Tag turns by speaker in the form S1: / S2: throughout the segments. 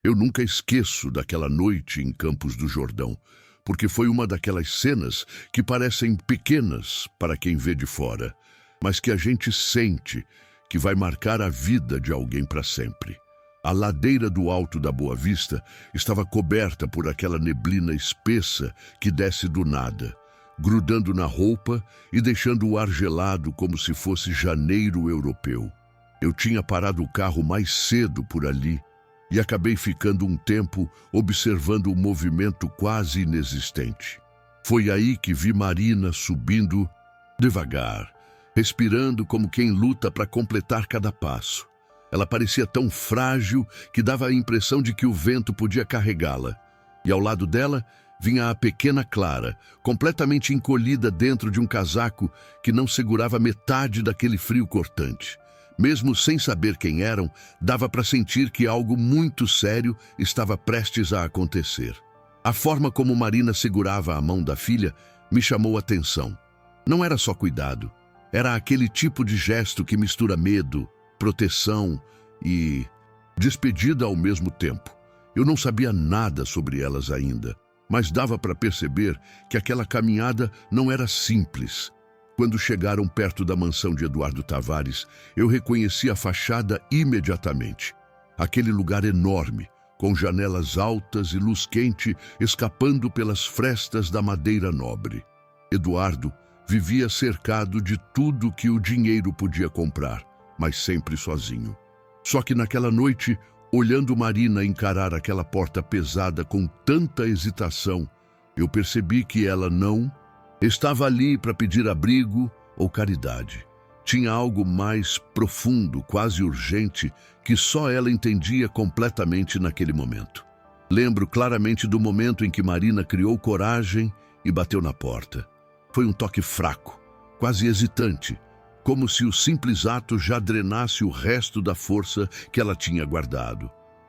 S1: Eu nunca esqueço daquela noite em Campos do Jordão, porque foi uma daquelas cenas que parecem pequenas para quem vê de fora, mas que a gente sente que vai marcar a vida de alguém para sempre. A ladeira do Alto da Boa Vista estava coberta por aquela neblina espessa que desce do nada, grudando na roupa e deixando o ar gelado como se fosse janeiro europeu. Eu tinha parado o carro mais cedo por ali e acabei ficando um tempo observando o movimento quase inexistente. Foi aí que vi Marina subindo devagar, respirando como quem luta para completar cada passo. Ela parecia tão frágil que dava a impressão de que o vento podia carregá-la. E ao lado dela vinha a pequena Clara, completamente encolhida dentro de um casaco que não segurava metade daquele frio cortante. Mesmo sem saber quem eram, dava para sentir que algo muito sério estava prestes a acontecer. A forma como Marina segurava a mão da filha me chamou a atenção. Não era só cuidado, era aquele tipo de gesto que mistura medo, proteção e despedida ao mesmo tempo. Eu não sabia nada sobre elas ainda, mas dava para perceber que aquela caminhada não era simples. Quando chegaram perto da mansão de Eduardo Tavares, eu reconheci a fachada imediatamente. Aquele lugar enorme, com janelas altas e luz quente escapando pelas frestas da madeira nobre. Eduardo vivia cercado de tudo que o dinheiro podia comprar, mas sempre sozinho. Só que naquela noite, olhando Marina encarar aquela porta pesada com tanta hesitação, eu percebi que ela não estava ali para pedir abrigo ou caridade. Tinha algo mais profundo, quase urgente, que só ela entendia completamente naquele momento. Lembro claramente do momento em que Marina criou coragem e bateu na porta. Foi um toque fraco, quase hesitante, como se o simples ato já drenasse o resto da força que ela tinha guardado.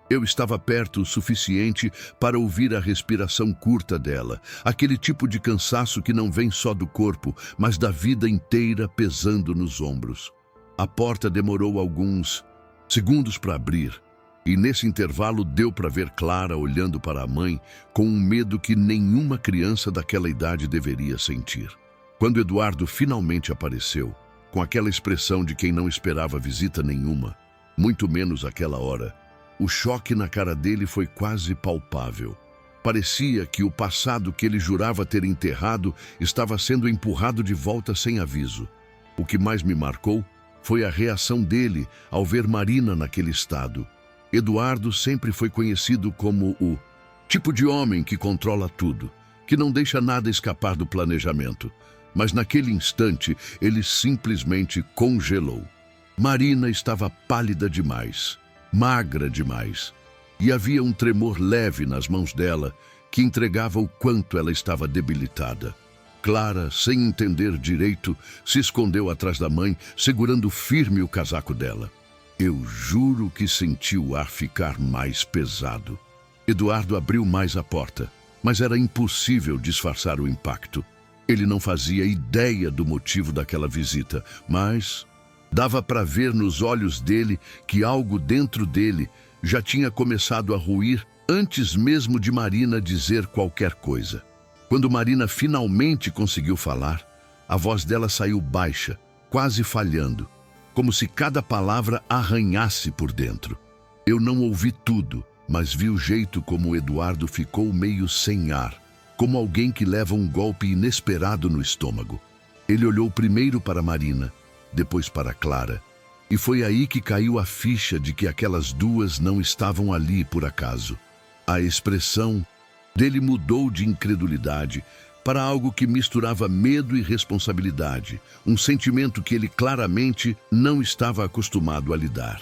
S1: Eu estava perto o suficiente para ouvir a respiração curta dela, aquele tipo de cansaço que não vem só do corpo, mas da vida inteira pesando nos ombros. A porta demorou alguns segundos para abrir, e nesse intervalo deu para ver Clara olhando para a mãe com um medo que nenhuma criança daquela idade deveria sentir. Quando Eduardo finalmente apareceu, com aquela expressão de quem não esperava visita nenhuma, muito menos aquela hora, o choque na cara dele foi quase palpável. Parecia que o passado que ele jurava ter enterrado estava sendo empurrado de volta sem aviso. O que mais me marcou foi a reação dele ao ver Marina naquele estado. Eduardo sempre foi conhecido como o tipo de homem que controla tudo, que não deixa nada escapar do planejamento. Mas naquele instante, ele simplesmente congelou. Marina estava pálida demais, magra demais, e havia um tremor leve nas mãos dela que entregava o quanto ela estava debilitada. Clara, sem entender direito, se escondeu atrás da mãe, segurando firme o casaco dela. Eu juro que senti o ar ficar mais pesado. Eduardo abriu mais a porta, mas era impossível disfarçar o impacto. Ele não fazia ideia do motivo daquela visita, mas dava para ver nos olhos dele que algo dentro dele já tinha começado a ruir antes mesmo de Marina dizer qualquer coisa. Quando Marina finalmente conseguiu falar, a voz dela saiu baixa, quase falhando, como se cada palavra arranhasse por dentro. Eu não ouvi tudo, mas vi o jeito como Eduardo ficou meio sem ar, como alguém que leva um golpe inesperado no estômago. Ele olhou primeiro para Marina, depois para Clara, e foi aí que caiu a ficha de que aquelas duas não estavam ali por acaso. A expressão dele mudou de incredulidade para algo que misturava medo e responsabilidade, um sentimento que ele claramente não estava acostumado a lidar.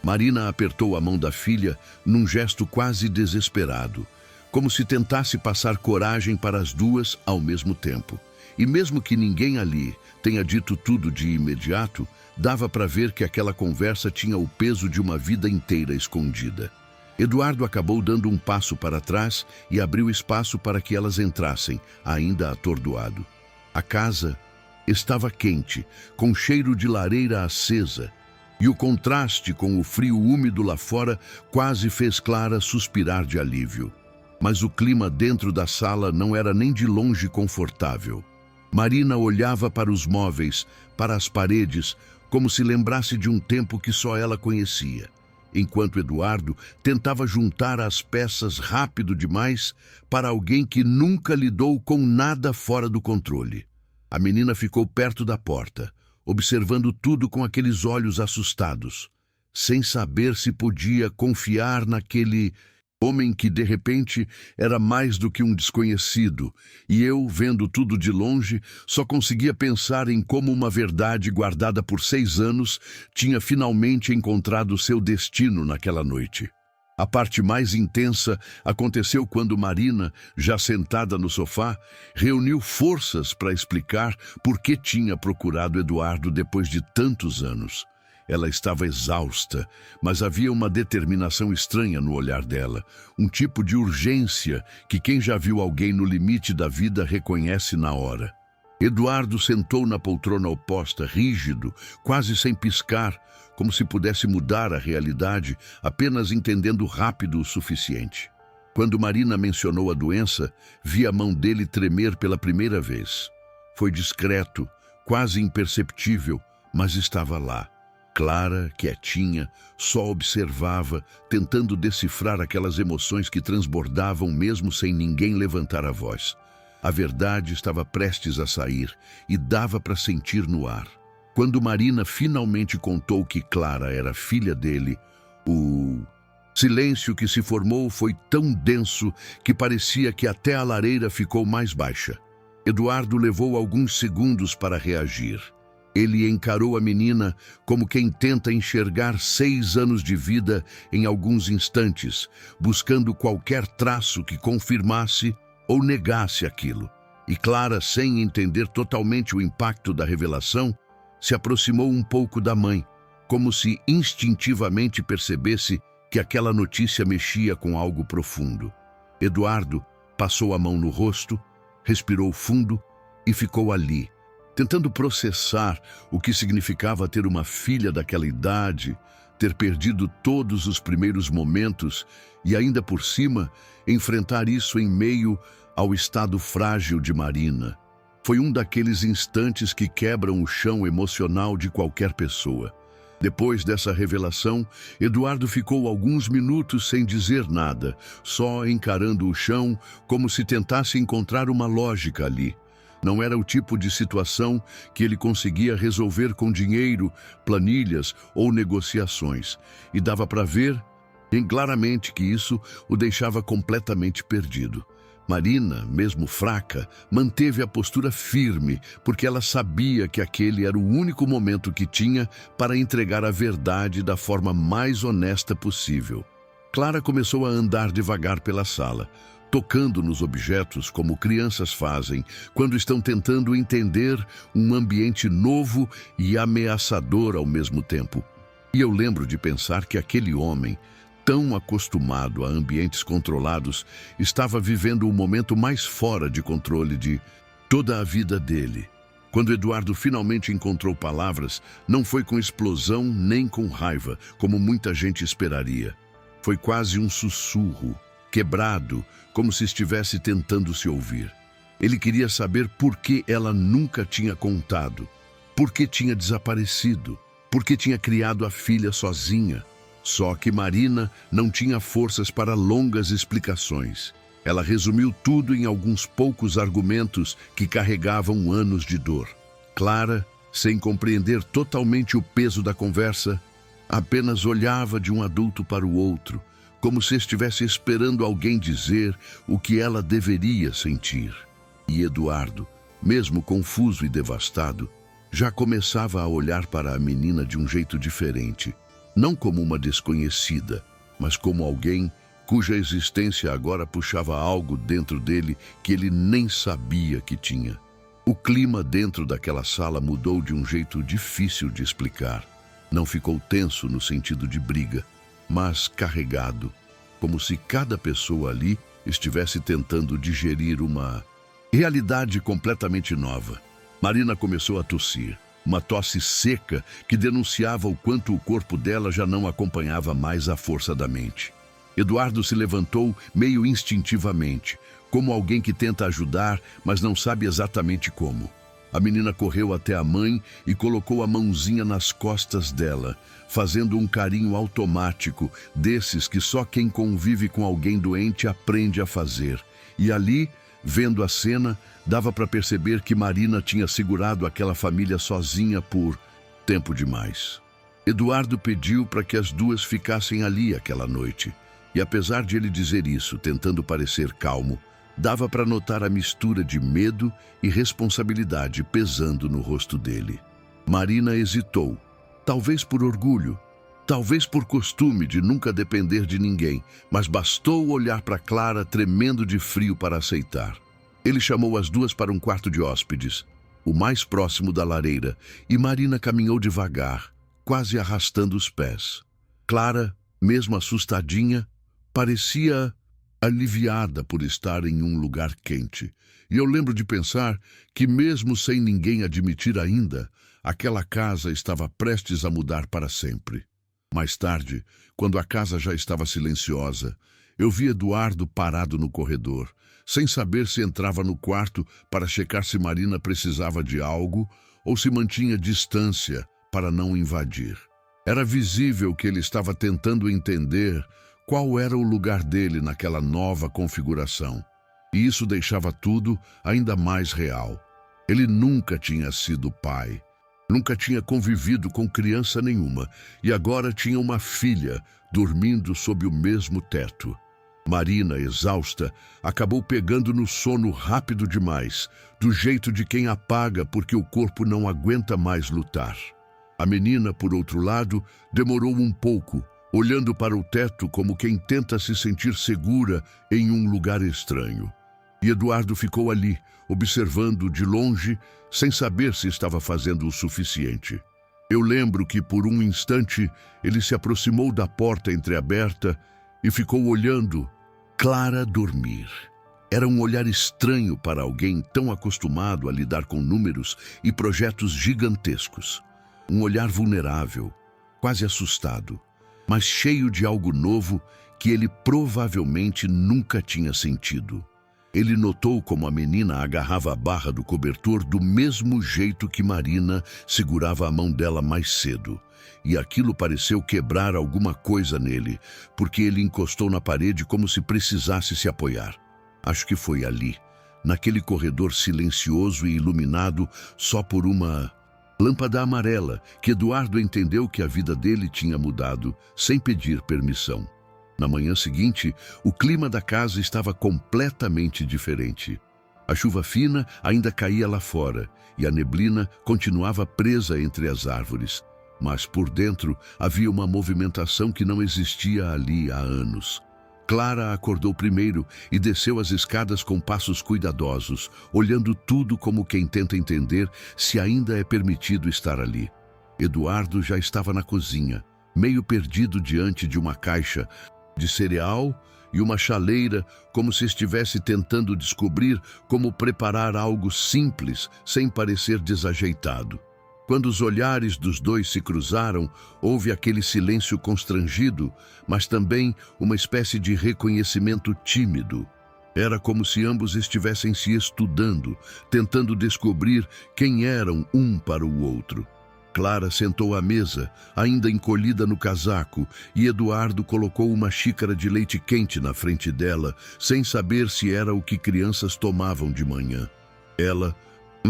S1: Marina apertou a mão da filha num gesto quase desesperado, como se tentasse passar coragem para as duas ao mesmo tempo. E mesmo que ninguém ali tenha dito tudo de imediato, dava para ver que aquela conversa tinha o peso de uma vida inteira escondida. Eduardo acabou dando um passo para trás e abriu espaço para que elas entrassem, ainda atordoado. A casa estava quente, com cheiro de lareira acesa, E o contraste com o frio úmido lá fora quase fez Clara suspirar de alívio. Mas o clima dentro da sala não era nem de longe confortável. Marina olhava para os móveis, para as paredes, como se lembrasse de um tempo que só ela conhecia, enquanto Eduardo tentava juntar as peças rápido demais para alguém que nunca lidou com nada fora do controle. A menina ficou perto da porta, observando tudo com aqueles olhos assustados, sem saber se podia confiar naquele homem que, de repente, era mais do que um desconhecido, e eu, vendo tudo de longe, só conseguia pensar em como uma verdade guardada por 6 anos tinha finalmente encontrado seu destino naquela noite. A parte mais intensa aconteceu quando Marina, já sentada no sofá, reuniu forças para explicar por que tinha procurado Eduardo depois de tantos anos. Ela estava exausta, mas havia uma determinação estranha no olhar dela, um tipo de urgência que quem já viu alguém no limite da vida reconhece na hora. Eduardo sentou na poltrona oposta, rígido, quase sem piscar, como se pudesse mudar a realidade, apenas entendendo rápido o suficiente. Quando Marina mencionou a doença, vi a mão dele tremer pela primeira vez. Foi discreto, quase imperceptível, mas estava lá. Clara, quietinha, só observava, tentando decifrar aquelas emoções que transbordavam mesmo sem ninguém levantar a voz. A verdade estava prestes a sair e dava para sentir no ar. Quando Marina finalmente contou que Clara era filha dele, o silêncio que se formou foi tão denso que parecia que até a lareira ficou mais baixa. Eduardo levou alguns segundos para reagir. Ele encarou a menina como quem tenta enxergar 6 anos de vida em alguns instantes, buscando qualquer traço que confirmasse ou negasse aquilo. E Clara, sem entender totalmente o impacto da revelação, se aproximou um pouco da mãe, como se instintivamente percebesse que aquela notícia mexia com algo profundo. Eduardo passou a mão no rosto, respirou fundo e ficou ali, tentando processar o que significava ter uma filha daquela idade, ter perdido todos os primeiros momentos e ainda por cima enfrentar isso em meio ao estado frágil de Marina. Foi um daqueles instantes que quebram o chão emocional de qualquer pessoa. Depois dessa revelação, Eduardo ficou alguns minutos sem dizer nada, só encarando o chão como se tentasse encontrar uma lógica ali. Não era o tipo de situação que ele conseguia resolver com dinheiro, planilhas ou negociações. E dava para ver bem claramente que isso o deixava completamente perdido. Marina, mesmo fraca, manteve a postura firme, porque ela sabia que aquele era o único momento que tinha para entregar a verdade da forma mais honesta possível. Clara começou a andar devagar pela sala, tocando nos objetos como crianças fazem quando estão tentando entender um ambiente novo e ameaçador ao mesmo tempo. E eu lembro de pensar que aquele homem, tão acostumado a ambientes controlados, estava vivendo o momento mais fora de controle de toda a vida dele. Quando Eduardo finalmente encontrou palavras, não foi com explosão nem com raiva, como muita gente esperaria. Foi quase um sussurro, quebrado, como se estivesse tentando se ouvir. Ele queria saber por que ela nunca tinha contado, por que tinha desaparecido, por que tinha criado a filha sozinha. Só que Marina não tinha forças para longas explicações. Ela resumiu tudo em alguns poucos argumentos que carregavam anos de dor. Clara, sem compreender totalmente o peso da conversa, apenas olhava de um adulto para o outro, como se estivesse esperando alguém dizer o que ela deveria sentir. E Eduardo, mesmo confuso e devastado, já começava a olhar para a menina de um jeito diferente. Não como uma desconhecida, mas como alguém cuja existência agora puxava algo dentro dele que ele nem sabia que tinha. O clima dentro daquela sala mudou de um jeito difícil de explicar. Não ficou tenso no sentido de briga, mas carregado, como se cada pessoa ali estivesse tentando digerir uma realidade completamente nova. Marina começou a tossir. uma tosse seca que denunciava o quanto o corpo dela já não acompanhava mais a força da mente. Eduardo se levantou meio instintivamente, como alguém que tenta ajudar, mas não sabe exatamente como. A menina correu até a mãe e colocou a mãozinha nas costas dela, fazendo um carinho automático, desses que só quem convive com alguém doente aprende a fazer. E ali, vendo a cena, dava para perceber que Marina tinha segurado aquela família sozinha por tempo demais. Eduardo pediu para que as duas ficassem ali aquela noite. E apesar de ele dizer isso, tentando parecer calmo, dava para notar a mistura de medo e responsabilidade pesando no rosto dele. Marina hesitou, talvez por orgulho, talvez por costume de nunca depender de ninguém, mas bastou olhar para Clara tremendo de frio para aceitar. Ele chamou as duas para um quarto de hóspedes, o mais próximo da lareira, e Marina caminhou devagar, quase arrastando os pés. Clara, mesmo assustadinha, parecia aliviada por estar em um lugar quente. E eu lembro de pensar que, mesmo sem ninguém admitir ainda, aquela casa estava prestes a mudar para sempre. Mais tarde, quando a casa já estava silenciosa, eu vi Eduardo parado no corredor, sem saber se entrava no quarto para checar se Marina precisava de algo ou se mantinha distância para não invadir. Era visível que ele estava tentando entender qual era o lugar dele naquela nova configuração. E isso deixava tudo ainda mais real. Ele nunca tinha sido pai, nunca tinha convivido com criança nenhuma, e agora tinha uma filha dormindo sob o mesmo teto. Marina, exausta, acabou pegando no sono rápido demais, do jeito de quem apaga porque o corpo não aguenta mais lutar. A menina, por outro lado, demorou um pouco, olhando para o teto como quem tenta se sentir segura em um lugar estranho. E Eduardo ficou ali, observando de longe, sem saber se estava fazendo o suficiente. Eu lembro que, por um instante, ele se aproximou da porta entreaberta e ficou olhando Clara dormir. Era um olhar estranho para alguém tão acostumado a lidar com números e projetos gigantescos. Um olhar vulnerável, quase assustado, mas cheio de algo novo que ele provavelmente nunca tinha sentido. Ele notou como a menina agarrava a barra do cobertor do mesmo jeito que Marina segurava a mão dela mais cedo. E aquilo pareceu quebrar alguma coisa nele, porque ele encostou na parede como se precisasse se apoiar. Acho que foi ali, naquele corredor silencioso e iluminado só por uma lâmpada amarela, que Eduardo entendeu que a vida dele tinha mudado, sem pedir permissão. Na manhã seguinte, o clima da casa estava completamente diferente. A chuva fina ainda caía lá fora, e a neblina continuava presa entre as árvores. Mas por dentro havia uma movimentação que não existia ali há anos. Clara acordou primeiro e desceu as escadas com passos cuidadosos, olhando tudo como quem tenta entender se ainda é permitido estar ali. Eduardo já estava na cozinha, meio perdido diante de uma caixa de cereal e uma chaleira, como se estivesse tentando descobrir como preparar algo simples sem parecer desajeitado. Quando os olhares dos dois se cruzaram, houve aquele silêncio constrangido, mas também uma espécie de reconhecimento tímido. Era como se ambos estivessem se estudando, tentando descobrir quem eram um para o outro. Clara sentou à mesa, ainda encolhida no casaco, e Eduardo colocou uma xícara de leite quente na frente dela, sem saber se era o que crianças tomavam de manhã. Ela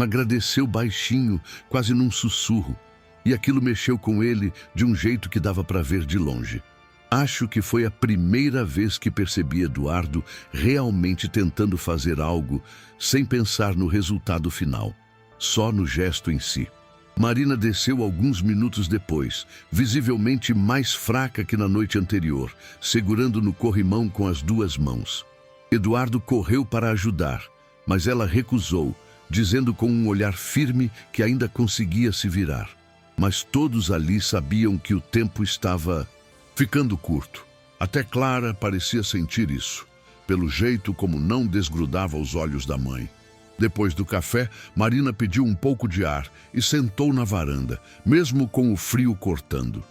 S1: agradeceu baixinho, quase num sussurro, e aquilo mexeu com ele de um jeito que dava para ver de longe. Acho que foi a primeira vez que percebi Eduardo realmente tentando fazer algo sem pensar no resultado final, só no gesto em si. Marina desceu alguns minutos depois, visivelmente mais fraca que na noite anterior, segurando no corrimão com as duas mãos. Eduardo correu para ajudar, mas ela recusou, dizendo com um olhar firme que ainda conseguia se virar. Mas todos ali sabiam que o tempo estava ficando curto. Até Clara parecia sentir isso, pelo jeito como não desgrudava os olhos da mãe. Depois do café, Marina pediu um pouco de ar e sentou na varanda, mesmo com o frio cortando.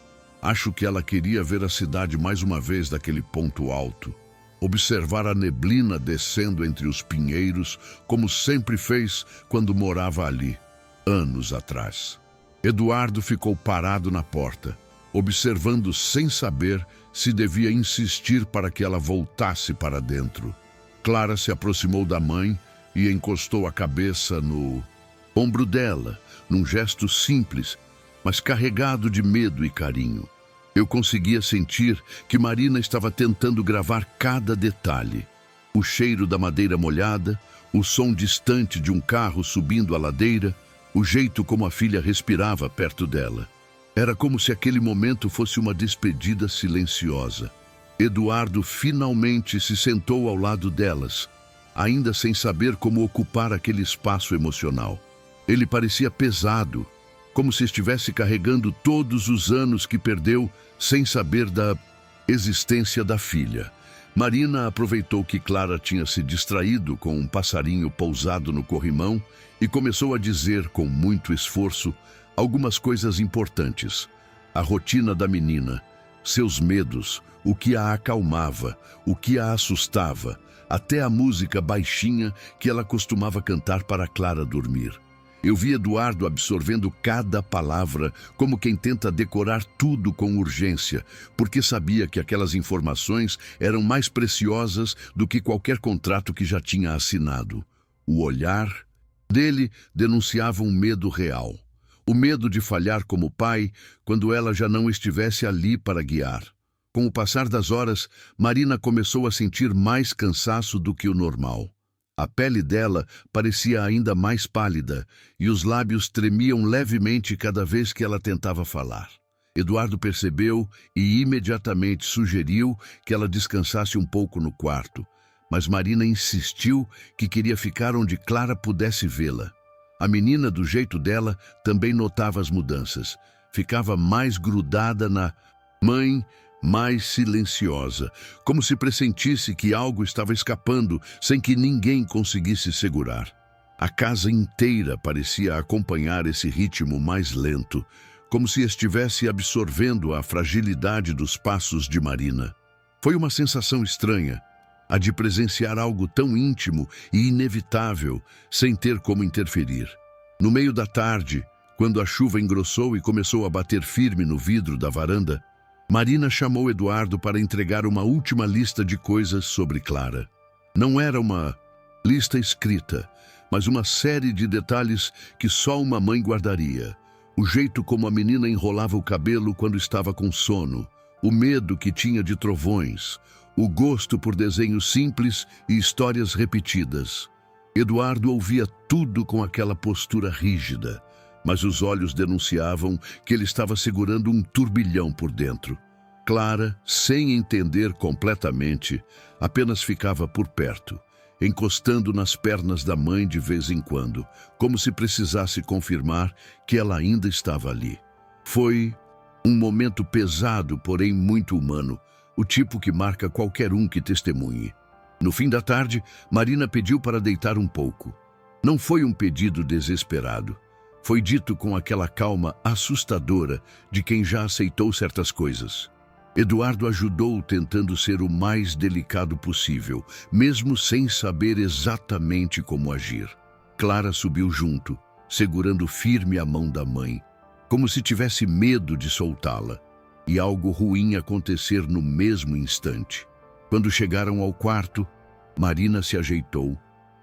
S1: Acho que ela queria ver a cidade mais uma vez daquele ponto alto. Observar a neblina descendo entre os pinheiros, como sempre fez quando morava ali, anos atrás. Eduardo ficou parado na porta, observando sem saber se devia insistir para que ela voltasse para dentro. Clara se aproximou da mãe e encostou a cabeça no ombro dela, num gesto simples, mas carregado de medo e carinho. Eu conseguia sentir que Marina estava tentando gravar cada detalhe. O cheiro da madeira molhada, o som distante de um carro subindo a ladeira, o jeito como a filha respirava perto dela. Era como se aquele momento fosse uma despedida silenciosa. Eduardo finalmente se sentou ao lado delas, ainda sem saber como ocupar aquele espaço emocional. Ele parecia pesado, como se estivesse carregando todos os anos que perdeu sem saber da existência da filha. Marina aproveitou que Clara tinha se distraído com um passarinho pousado no corrimão e começou a dizer com muito esforço algumas coisas importantes. A rotina da menina, seus medos, o que a acalmava, o que a assustava, até a música baixinha que ela costumava cantar para Clara dormir. Eu vi Eduardo absorvendo cada palavra, como quem tenta decorar tudo com urgência, porque sabia que aquelas informações eram mais preciosas do que qualquer contrato que já tinha assinado. O olhar dele denunciava um medo real. O medo de falhar como pai quando ela já não estivesse ali para guiar. Com o passar das horas, Marina começou a sentir mais cansaço do que o normal. A pele dela parecia ainda mais pálida e os lábios tremiam levemente cada vez que ela tentava falar. Eduardo percebeu e imediatamente sugeriu que ela descansasse um pouco no quarto, mas Marina insistiu que queria ficar onde Clara pudesse vê-la. A menina, do jeito dela, também notava as mudanças. Ficava mais grudada na mãe, mais silenciosa, como se pressentisse que algo estava escapando sem que ninguém conseguisse segurar. A casa inteira parecia acompanhar esse ritmo mais lento, como se estivesse absorvendo a fragilidade dos passos de Marina. Foi uma sensação estranha, a de presenciar algo tão íntimo e inevitável, sem ter como interferir. No meio da tarde, quando a chuva engrossou e começou a bater firme no vidro da varanda, Marina chamou Eduardo para entregar uma última lista de coisas sobre Clara. Não era uma lista escrita, mas uma série de detalhes que só uma mãe guardaria. O jeito como a menina enrolava o cabelo quando estava com sono, o medo que tinha de trovões, o gosto por desenhos simples e histórias repetidas. Eduardo ouvia tudo com aquela postura rígida, mas os olhos denunciavam que ele estava segurando um turbilhão por dentro. Clara, sem entender completamente, apenas ficava por perto, encostando nas pernas da mãe de vez em quando, como se precisasse confirmar que ela ainda estava ali. Foi um momento pesado, porém muito humano, o tipo que marca qualquer um que testemunhe. No fim da tarde, Marina pediu para deitar um pouco. Não foi um pedido desesperado. Foi dito com aquela calma assustadora de quem já aceitou certas coisas. Eduardo ajudou tentando ser o mais delicado possível, mesmo sem saber exatamente como agir. Clara subiu junto, segurando firme a mão da mãe, como se tivesse medo de soltá-la, e algo ruim acontecer no mesmo instante. Quando chegaram ao quarto, Marina se ajeitou,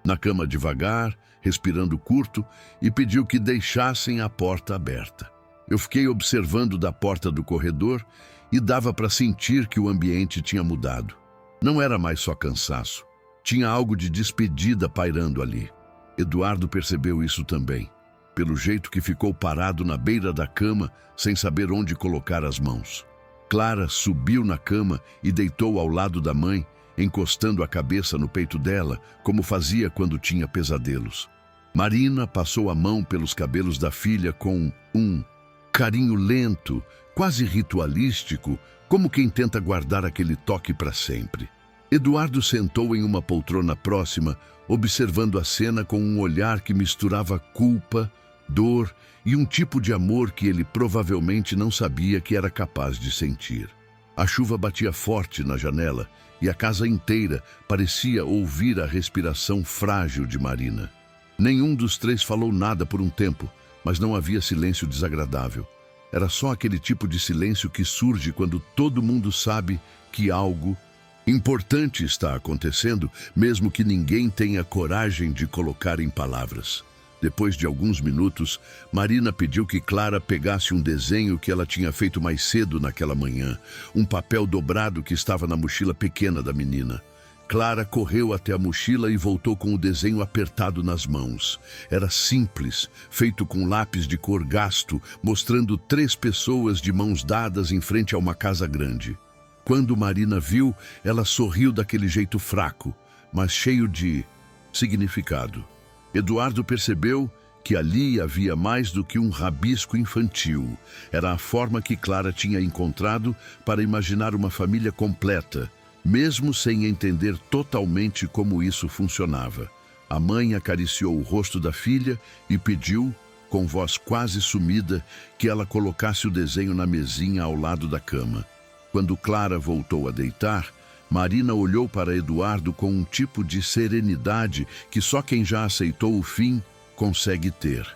S1: na cama devagar, respirando curto, e pediu que deixassem a porta aberta. Eu fiquei observando da porta do corredor e dava para sentir que o ambiente tinha mudado. Não era mais só cansaço. Tinha algo de despedida pairando ali. Eduardo percebeu isso também, pelo jeito que ficou parado na beira da cama, sem saber onde colocar as mãos. Clara subiu na cama e deitou ao lado da mãe, encostando a cabeça no peito dela, como fazia quando tinha pesadelos. Marina passou a mão pelos cabelos da filha com um carinho lento, quase ritualístico, como quem tenta guardar aquele toque para sempre. Eduardo sentou em uma poltrona próxima, observando a cena com um olhar que misturava culpa, dor e um tipo de amor que ele provavelmente não sabia que era capaz de sentir. A chuva batia forte na janela e a casa inteira parecia ouvir a respiração frágil de Marina. Nenhum dos três falou nada por um tempo, mas não havia silêncio desagradável. Era só aquele tipo de silêncio que surge quando todo mundo sabe que algo importante está acontecendo, mesmo que ninguém tenha coragem de colocar em palavras. Depois de alguns minutos, Marina pediu que Clara pegasse um desenho que ela tinha feito mais cedo naquela manhã, um papel dobrado que estava na mochila pequena da menina. Clara correu até a mochila e voltou com o desenho apertado nas mãos. Era simples, feito com lápis de cor gasto, mostrando 3 pessoas de mãos dadas em frente a uma casa grande. Quando Marina viu, ela sorriu daquele jeito fraco, mas cheio de significado. Eduardo percebeu que ali havia mais do que um rabisco infantil. Era a forma que Clara tinha encontrado para imaginar uma família completa, mesmo sem entender totalmente como isso funcionava. A mãe acariciou o rosto da filha e pediu, com voz quase sumida, que ela colocasse o desenho na mesinha ao lado da cama. Quando Clara voltou a deitar, Marina olhou para Eduardo com um tipo de serenidade que só quem já aceitou o fim consegue ter.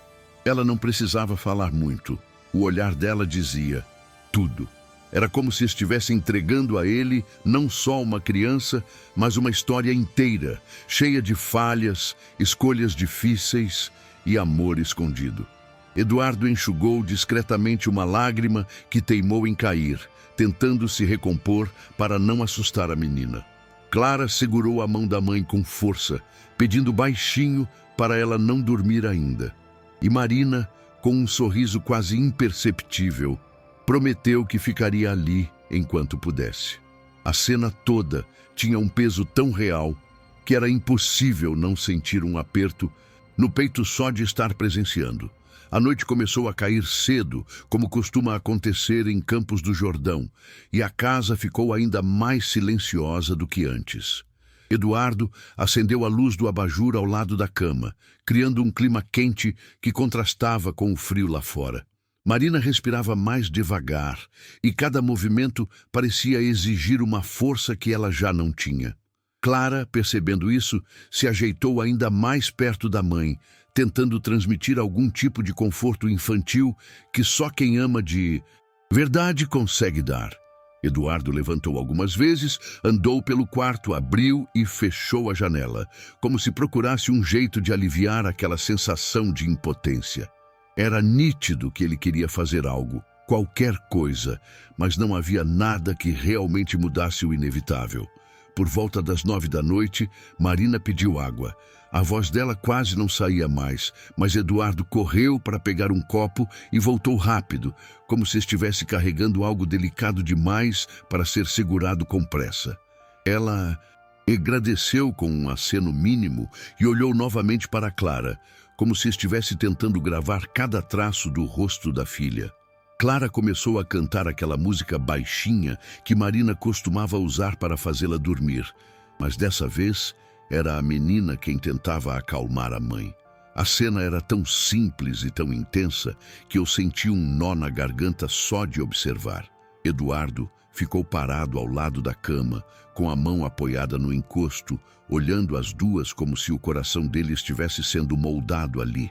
S1: Ela não precisava falar muito. O olhar dela dizia tudo. Era como se estivesse entregando a ele não só uma criança, mas uma história inteira, cheia de falhas, escolhas difíceis e amor escondido. Eduardo enxugou discretamente uma lágrima que teimou em cair, tentando se recompor para não assustar a menina. Clara segurou a mão da mãe com força, pedindo baixinho para ela não dormir ainda. E Marina, com um sorriso quase imperceptível, prometeu que ficaria ali enquanto pudesse. A cena toda tinha um peso tão real que era impossível não sentir um aperto no peito só de estar presenciando. A noite começou a cair cedo, como costuma acontecer em Campos do Jordão, e a casa ficou ainda mais silenciosa do que antes. Eduardo acendeu a luz do abajur ao lado da cama, criando um clima quente que contrastava com o frio lá fora. Marina respirava mais devagar, e cada movimento parecia exigir uma força que ela já não tinha. Clara, percebendo isso, se ajeitou ainda mais perto da mãe, tentando transmitir algum tipo de conforto infantil que só quem ama de verdade consegue dar. Eduardo levantou algumas vezes, andou pelo quarto, abriu e fechou a janela, como se procurasse um jeito de aliviar aquela sensação de impotência. Era nítido que ele queria fazer algo, qualquer coisa, mas não havia nada que realmente mudasse o inevitável. Por volta das 9 da noite, Marina pediu água. A voz dela quase não saía mais, mas Eduardo correu para pegar um copo e voltou rápido, como se estivesse carregando algo delicado demais para ser segurado com pressa. Ela agradeceu com um aceno mínimo e olhou novamente para Clara, como se estivesse tentando gravar cada traço do rosto da filha. Clara começou a cantar aquela música baixinha que Marina costumava usar para fazê-la dormir, mas dessa vez era a menina quem tentava acalmar a mãe. A cena era tão simples e tão intensa que eu senti um nó na garganta só de observar. Eduardo ficou parado ao lado da cama, com a mão apoiada no encosto, olhando as duas como se o coração dele estivesse sendo moldado ali,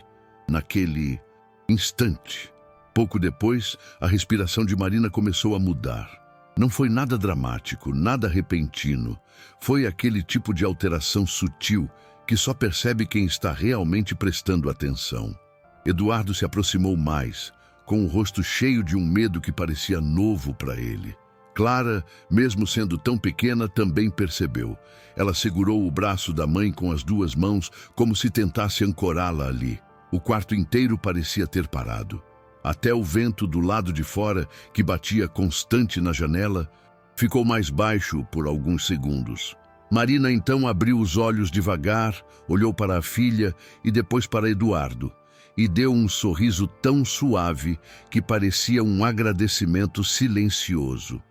S1: naquele instante. Pouco depois, a respiração de Marina começou a mudar. Não foi nada dramático, nada repentino. Foi aquele tipo de alteração sutil que só percebe quem está realmente prestando atenção. Eduardo se aproximou mais, com o rosto cheio de um medo que parecia novo para ele. Clara, mesmo sendo tão pequena, também percebeu. Ela segurou o braço da mãe com as 2 mãos, como se tentasse ancorá-la ali. O quarto inteiro parecia ter parado. Até o vento do lado de fora, que batia constante na janela, ficou mais baixo por alguns segundos. Marina então abriu os olhos devagar, olhou para a filha e depois para Eduardo, e deu um sorriso tão suave que parecia um agradecimento silencioso.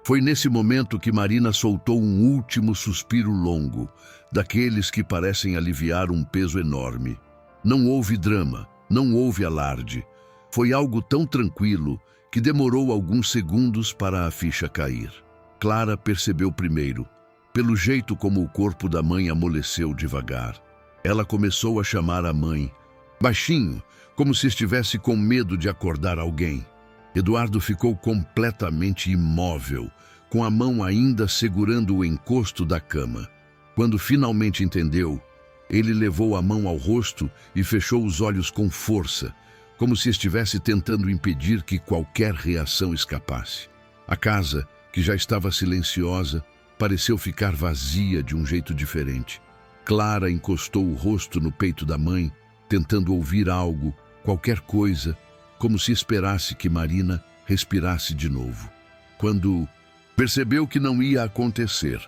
S1: Foi nesse momento que Marina soltou um último suspiro longo, daqueles que parecem aliviar um peso enorme. Não houve drama, não houve alarde. Foi algo tão tranquilo que demorou alguns segundos para a ficha cair. Clara percebeu primeiro, pelo jeito como o corpo da mãe amoleceu devagar. Ela começou a chamar a mãe, baixinho, como se estivesse com medo de acordar alguém. Eduardo ficou completamente imóvel, com a mão ainda segurando o encosto da cama. Quando finalmente entendeu, ele levou a mão ao rosto e fechou os olhos com força, como se estivesse tentando impedir que qualquer reação escapasse. A casa, que já estava silenciosa, pareceu ficar vazia de um jeito diferente. Clara encostou o rosto no peito da mãe, tentando ouvir algo, qualquer coisa, como se esperasse que Marina respirasse de novo. Quando percebeu que não ia acontecer,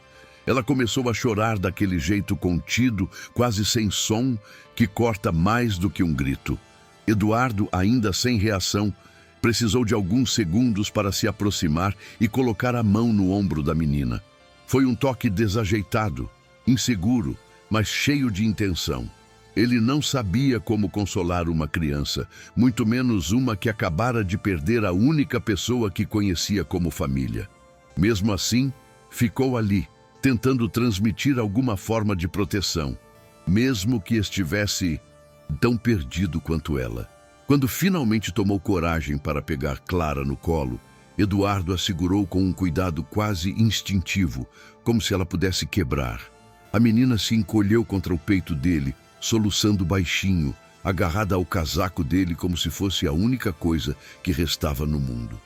S1: ela começou a chorar daquele jeito contido, quase sem som, que corta mais do que um grito. Eduardo, ainda sem reação, precisou de alguns segundos para se aproximar e colocar a mão no ombro da menina. Foi um toque desajeitado, inseguro, mas cheio de intenção. Ele não sabia como consolar uma criança, muito menos uma que acabara de perder a única pessoa que conhecia como família. Mesmo assim, ficou ali, tentando transmitir alguma forma de proteção, mesmo que estivesse tão perdido quanto ela. Quando finalmente tomou coragem para pegar Clara no colo, Eduardo a segurou com um cuidado quase instintivo, como se ela pudesse quebrar. A menina se encolheu contra o peito dele, soluçando baixinho, agarrada ao casaco dele como se fosse a única coisa que restava no mundo.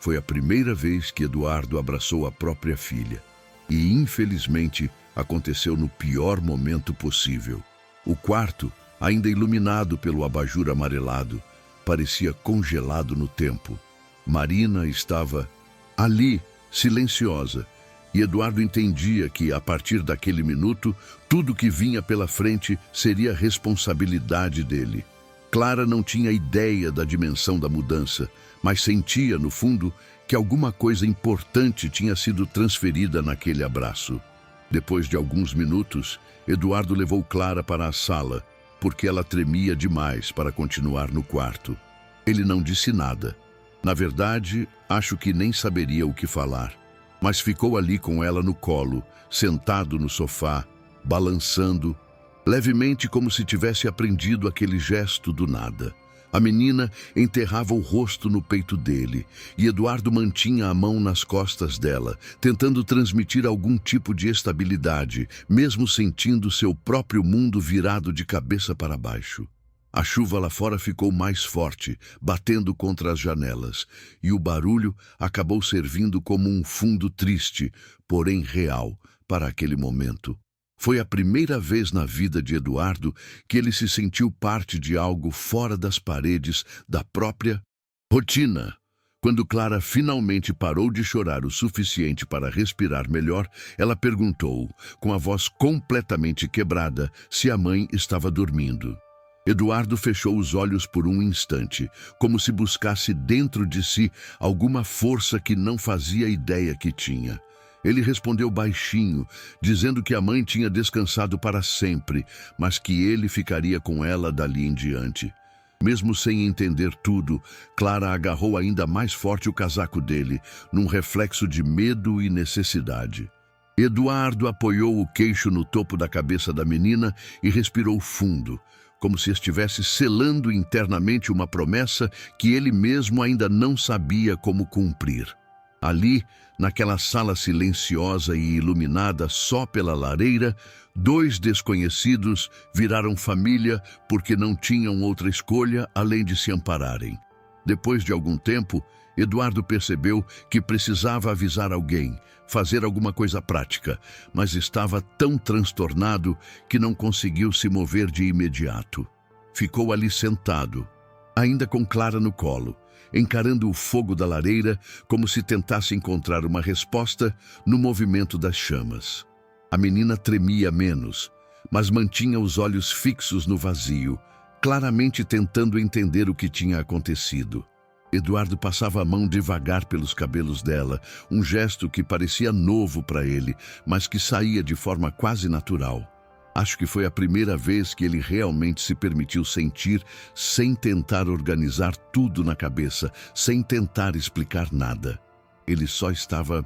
S1: Foi a primeira vez que Eduardo abraçou a própria filha. E, infelizmente, aconteceu no pior momento possível. O quarto, ainda iluminado pelo abajur amarelado, parecia congelado no tempo. Marina estava ali, silenciosa, e Eduardo entendia que, a partir daquele minuto, tudo que vinha pela frente seria responsabilidade dele. Clara não tinha ideia da dimensão da mudança, mas sentia, no fundo, que alguma coisa importante tinha sido transferida naquele abraço. Depois de alguns minutos, Eduardo levou Clara para a sala, porque ela tremia demais para continuar no quarto. Ele não disse nada. Na verdade, acho que nem saberia o que falar. Mas ficou ali com ela no colo, sentado no sofá, balançando, levemente como se tivesse aprendido aquele gesto do nada. A menina enterrava o rosto no peito dele, e Eduardo mantinha a mão nas costas dela, tentando transmitir algum tipo de estabilidade, mesmo sentindo seu próprio mundo virado de cabeça para baixo. A chuva lá fora ficou mais forte, batendo contra as janelas, e o barulho acabou servindo como um fundo triste, porém real, para aquele momento. Foi a primeira vez na vida de Eduardo que ele se sentiu parte de algo fora das paredes da própria rotina. Quando Clara finalmente parou de chorar o suficiente para respirar melhor, ela perguntou, com a voz completamente quebrada, se a mãe estava dormindo. Eduardo fechou os olhos por um instante, como se buscasse dentro de si alguma força que não fazia ideia que tinha. Ele respondeu baixinho, dizendo que a mãe tinha descansado para sempre, mas que ele ficaria com ela dali em diante. Mesmo sem entender tudo, Clara agarrou ainda mais forte o casaco dele, num reflexo de medo e necessidade. Eduardo apoiou o queixo no topo da cabeça da menina e respirou fundo, como se estivesse selando internamente uma promessa que ele mesmo ainda não sabia como cumprir. Ali, naquela sala silenciosa e iluminada só pela lareira, dois desconhecidos viraram família porque não tinham outra escolha além de se ampararem. Depois de algum tempo, Eduardo percebeu que precisava avisar alguém, fazer alguma coisa prática, mas estava tão transtornado que não conseguiu se mover de imediato. Ficou ali sentado, ainda com Clara no colo, encarando o fogo da lareira como se tentasse encontrar uma resposta no movimento das chamas. A menina tremia menos, mas mantinha os olhos fixos no vazio, claramente tentando entender o que tinha acontecido. Eduardo passava a mão devagar pelos cabelos dela, um gesto que parecia novo para ele, mas que saía de forma quase natural. Acho que foi a primeira vez que ele realmente se permitiu sentir, sem tentar organizar tudo na cabeça, sem tentar explicar nada. Ele só estava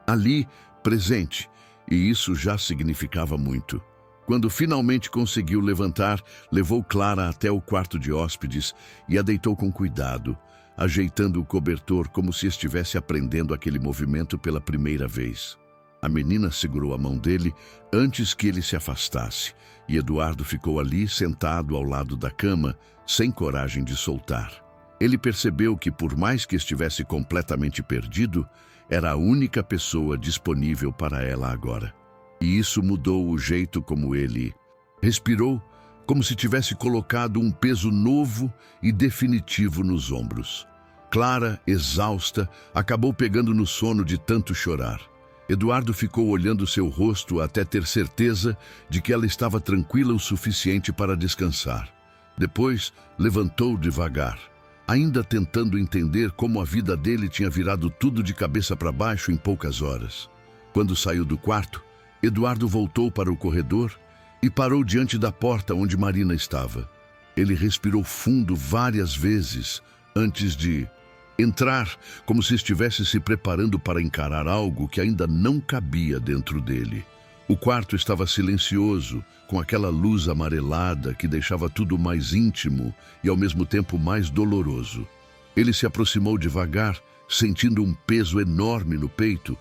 S1: ali, presente, e isso já significava muito. Quando finalmente conseguiu levantar, levou Clara até o quarto de hóspedes e a deitou com cuidado, ajeitando o cobertor como se estivesse aprendendo aquele movimento pela primeira vez. A menina segurou a mão dele antes que ele se afastasse, e Eduardo ficou ali sentado ao lado da cama, sem coragem de soltar. Ele percebeu que, por mais que estivesse completamente perdido, era a única pessoa disponível para ela agora. E isso mudou o jeito como ele respirou, como se tivesse colocado um peso novo e definitivo nos ombros. Clara, exausta, acabou pegando no sono de tanto chorar. Eduardo ficou olhando seu rosto até ter certeza de que ela estava tranquila o suficiente para descansar. Depois, levantou devagar, ainda tentando entender como a vida dele tinha virado tudo de cabeça para baixo em poucas horas. Quando saiu do quarto, Eduardo voltou para o corredor e parou diante da porta onde Marina estava. Ele respirou fundo várias vezes antes de entrar, como se estivesse se preparando para encarar algo que ainda não cabia dentro dele. O quarto estava silencioso, com aquela luz amarelada que deixava tudo mais íntimo e ao mesmo tempo mais doloroso. Ele se aproximou devagar, sentindo um peso enorme no peito,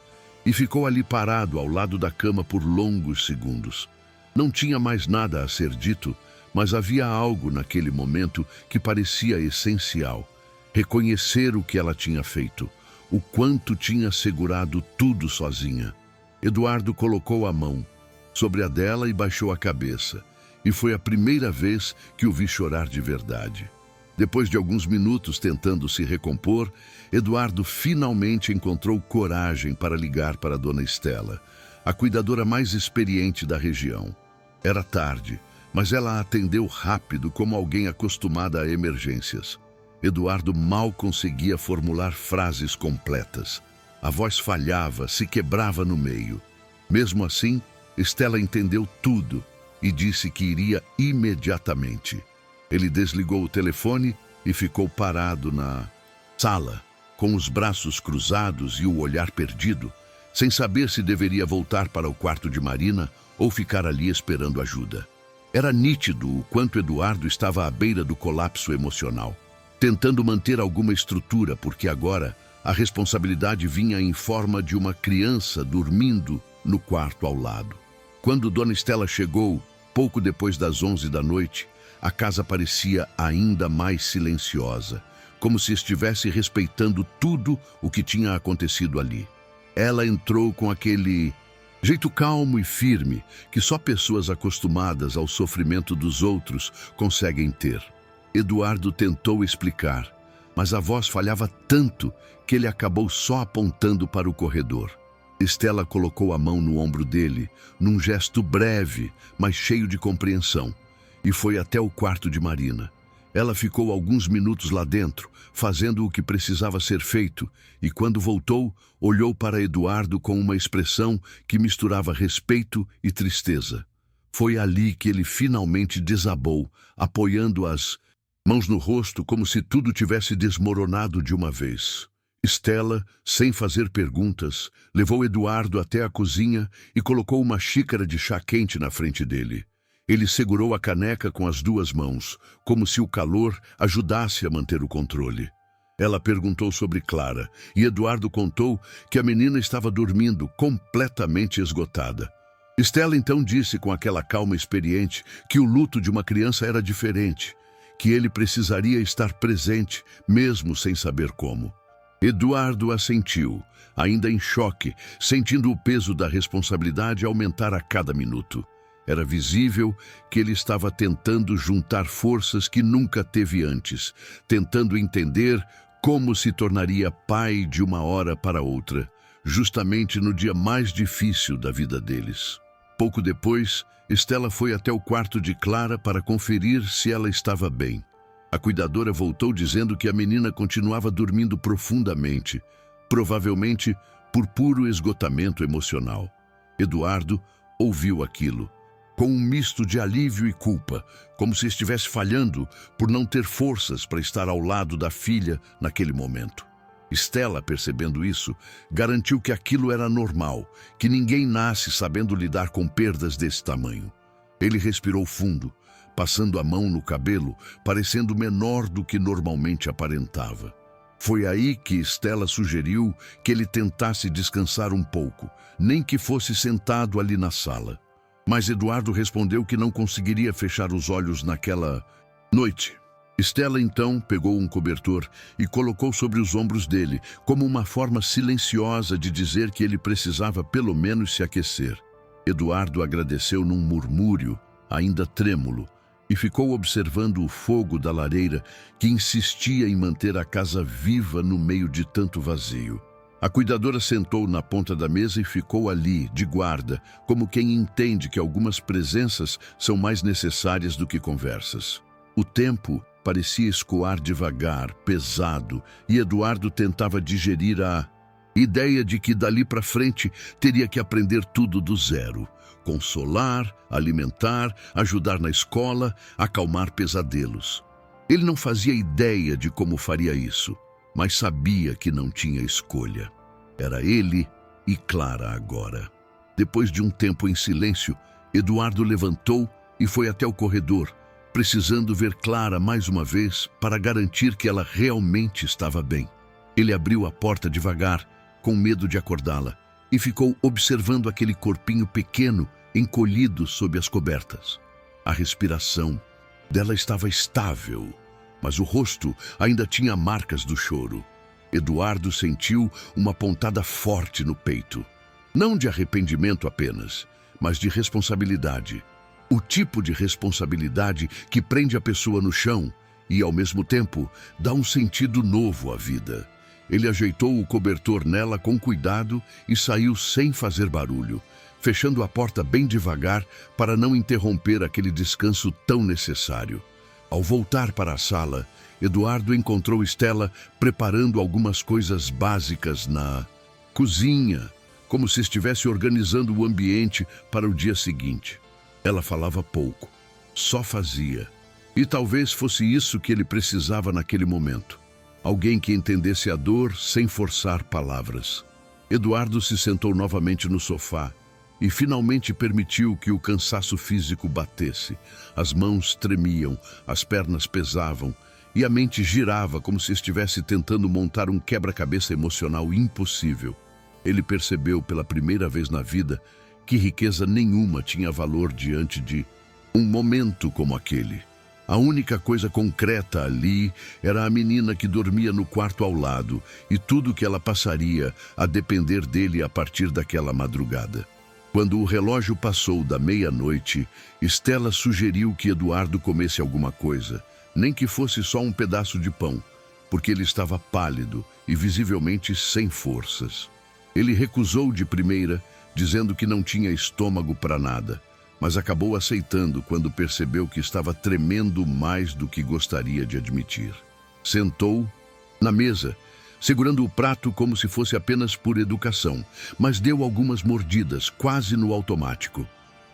S1: e ficou ali parado ao lado da cama por longos segundos. Não tinha mais nada a ser dito, mas havia algo naquele momento que parecia essencial. Reconhecer o que ela tinha feito, o quanto tinha segurado tudo sozinha. Eduardo colocou a mão sobre a dela e baixou a cabeça, e foi a primeira vez que o vi chorar de verdade. Depois de alguns minutos tentando se recompor, Eduardo finalmente encontrou coragem para ligar para Dona Estela, a cuidadora mais experiente da região. Era tarde, mas ela a atendeu rápido como alguém acostumada a emergências. Eduardo mal conseguia formular frases completas. A voz falhava, se quebrava no meio. Mesmo assim, Estela entendeu tudo e disse que iria imediatamente. Ele desligou o telefone e ficou parado na sala, com os braços cruzados e o olhar perdido, sem saber se deveria voltar para o quarto de Marina ou ficar ali esperando ajuda. Era nítido o quanto Eduardo estava à beira do colapso emocional, tentando manter alguma estrutura, porque agora a responsabilidade vinha em forma de uma criança dormindo no quarto ao lado. Quando Dona Estela chegou, pouco depois das 11 da noite, a casa parecia ainda mais silenciosa, como se estivesse respeitando tudo o que tinha acontecido ali. Ela entrou com aquele jeito calmo e firme que só pessoas acostumadas ao sofrimento dos outros conseguem ter. Eduardo tentou explicar, mas a voz falhava tanto que ele acabou só apontando para o corredor. Estela colocou a mão no ombro dele, num gesto breve, mas cheio de compreensão, e foi até o quarto de Marina. Ela ficou alguns minutos lá dentro, fazendo o que precisava ser feito, e quando voltou, olhou para Eduardo com uma expressão que misturava respeito e tristeza. Foi ali que ele finalmente desabou, apoiando as mãos no rosto como se tudo tivesse desmoronado de uma vez. Estela, sem fazer perguntas, levou Eduardo até a cozinha e colocou uma xícara de chá quente na frente dele. Ele segurou a caneca com as duas mãos, como se o calor ajudasse a manter o controle. Ela perguntou sobre Clara, e Eduardo contou que a menina estava dormindo, completamente esgotada. Estela então disse com aquela calma experiente que o luto de uma criança era diferente, que ele precisaria estar presente, mesmo sem saber como. Eduardo assentiu, ainda em choque, sentindo o peso da responsabilidade aumentar a cada minuto. Era visível que ele estava tentando juntar forças que nunca teve antes, tentando entender como se tornaria pai de uma hora para outra, justamente no dia mais difícil da vida deles. Pouco depois, Estela foi até o quarto de Clara para conferir se ela estava bem. A cuidadora voltou dizendo que a menina continuava dormindo profundamente, provavelmente por puro esgotamento emocional. Eduardo ouviu aquilo, com um misto de alívio e culpa, como se estivesse falhando por não ter forças para estar ao lado da filha naquele momento. Stella, percebendo isso, garantiu que aquilo era normal, que ninguém nasce sabendo lidar com perdas desse tamanho. Ele respirou fundo, passando a mão no cabelo, parecendo menor do que normalmente aparentava. Foi aí que Stella sugeriu que ele tentasse descansar um pouco, nem que fosse sentado ali na sala. Mas Eduardo respondeu que não conseguiria fechar os olhos naquela noite. Stella então pegou um cobertor e colocou sobre os ombros dele, como uma forma silenciosa de dizer que ele precisava pelo menos se aquecer. Eduardo agradeceu num murmúrio, ainda trêmulo, e ficou observando o fogo da lareira que insistia em manter a casa viva no meio de tanto vazio. A cuidadora sentou na ponta da mesa e ficou ali, de guarda, como quem entende que algumas presenças são mais necessárias do que conversas. O tempo parecia escoar devagar, pesado, e Eduardo tentava digerir a ideia de que dali para frente teria que aprender tudo do zero. Consolar, alimentar, ajudar na escola, acalmar pesadelos. Ele não fazia ideia de como faria isso, mas sabia que não tinha escolha. Era ele e Clara agora. Depois de um tempo em silêncio, Eduardo levantou e foi até o corredor, precisando ver Clara mais uma vez para garantir que ela realmente estava bem. Ele abriu a porta devagar, com medo de acordá-la, e ficou observando aquele corpinho pequeno encolhido sob as cobertas. A respiração dela estava estável, mas o rosto ainda tinha marcas do choro. Eduardo sentiu uma pontada forte no peito. Não de arrependimento apenas, mas de responsabilidade. O tipo de responsabilidade que prende a pessoa no chão e, ao mesmo tempo, dá um sentido novo à vida. Ele ajeitou o cobertor nela com cuidado e saiu sem fazer barulho, fechando a porta bem devagar para não interromper aquele descanso tão necessário. Ao voltar para a sala, Eduardo encontrou Stella preparando algumas coisas básicas na cozinha, como se estivesse organizando o ambiente para o dia seguinte. Ela falava pouco, só fazia. E talvez fosse isso que ele precisava naquele momento. Alguém que entendesse a dor sem forçar palavras. Eduardo se sentou novamente no sofá e finalmente permitiu que o cansaço físico batesse. As mãos tremiam, as pernas pesavam e a mente girava como se estivesse tentando montar um quebra-cabeça emocional impossível. Ele percebeu pela primeira vez na vida que riqueza nenhuma tinha valor diante de um momento como aquele. A única coisa concreta ali era a menina que dormia no quarto ao lado e tudo que ela passaria a depender dele a partir daquela madrugada. Quando o relógio passou da meia-noite, Stella sugeriu que Eduardo comesse alguma coisa, nem que fosse só um pedaço de pão, porque ele estava pálido e visivelmente sem forças. Ele recusou de primeira, dizendo que não tinha estômago para nada, mas acabou aceitando quando percebeu que estava tremendo mais do que gostaria de admitir. Sentou na mesa, segurando o prato como se fosse apenas por educação, mas deu algumas mordidas, quase no automático.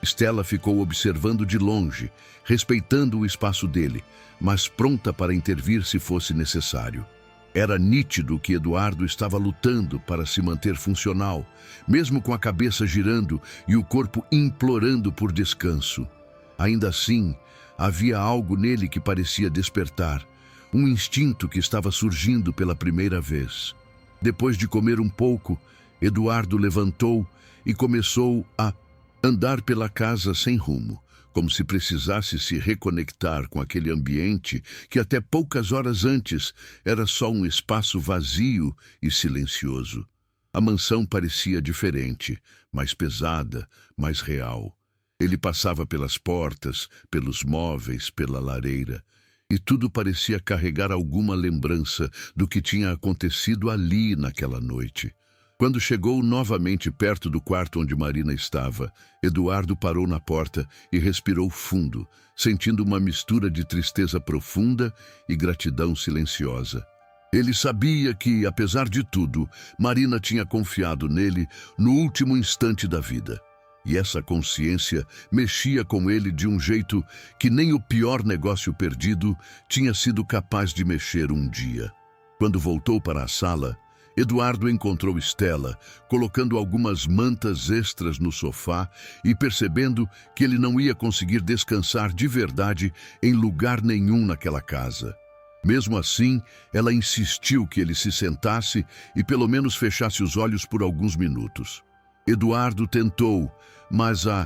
S1: Stella ficou observando de longe, respeitando o espaço dele, mas pronta para intervir se fosse necessário. Era nítido que Eduardo estava lutando para se manter funcional, mesmo com a cabeça girando e o corpo implorando por descanso. Ainda assim, havia algo nele que parecia despertar, um instinto que estava surgindo pela primeira vez. Depois de comer um pouco, Eduardo levantou e começou a andar pela casa sem rumo, como se precisasse se reconectar com aquele ambiente que até poucas horas antes era só um espaço vazio e silencioso. A mansão parecia diferente, mais pesada, mais real. Ele passava pelas portas, pelos móveis, pela lareira, e tudo parecia carregar alguma lembrança do que tinha acontecido ali naquela noite. Quando chegou novamente perto do quarto onde Marina estava, Eduardo parou na porta e respirou fundo, sentindo uma mistura de tristeza profunda e gratidão silenciosa. Ele sabia que, apesar de tudo, Marina tinha confiado nele no último instante da vida. E essa consciência mexia com ele de um jeito que nem o pior negócio perdido tinha sido capaz de mexer um dia. Quando voltou para a sala, Eduardo encontrou Stella, colocando algumas mantas extras no sofá e percebendo que ele não ia conseguir descansar de verdade em lugar nenhum naquela casa. Mesmo assim, ela insistiu que ele se sentasse e pelo menos fechasse os olhos por alguns minutos. Eduardo tentou, mas a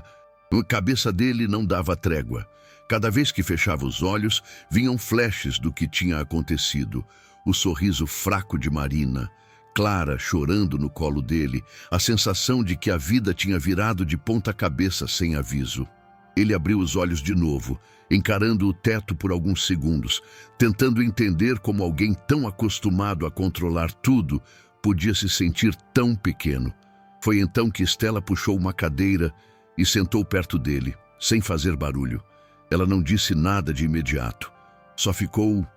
S1: cabeça dele não dava trégua. Cada vez que fechava os olhos, vinham flashes do que tinha acontecido. O sorriso fraco de Marina, Clara chorando no colo dele, a sensação de que a vida tinha virado de ponta cabeça sem aviso. Ele abriu os olhos de novo, encarando o teto por alguns segundos, tentando entender como alguém tão acostumado a controlar tudo podia se sentir tão pequeno. Foi então que Stella puxou uma cadeira e sentou perto dele, sem fazer barulho. Ela não disse nada de imediato, só ficou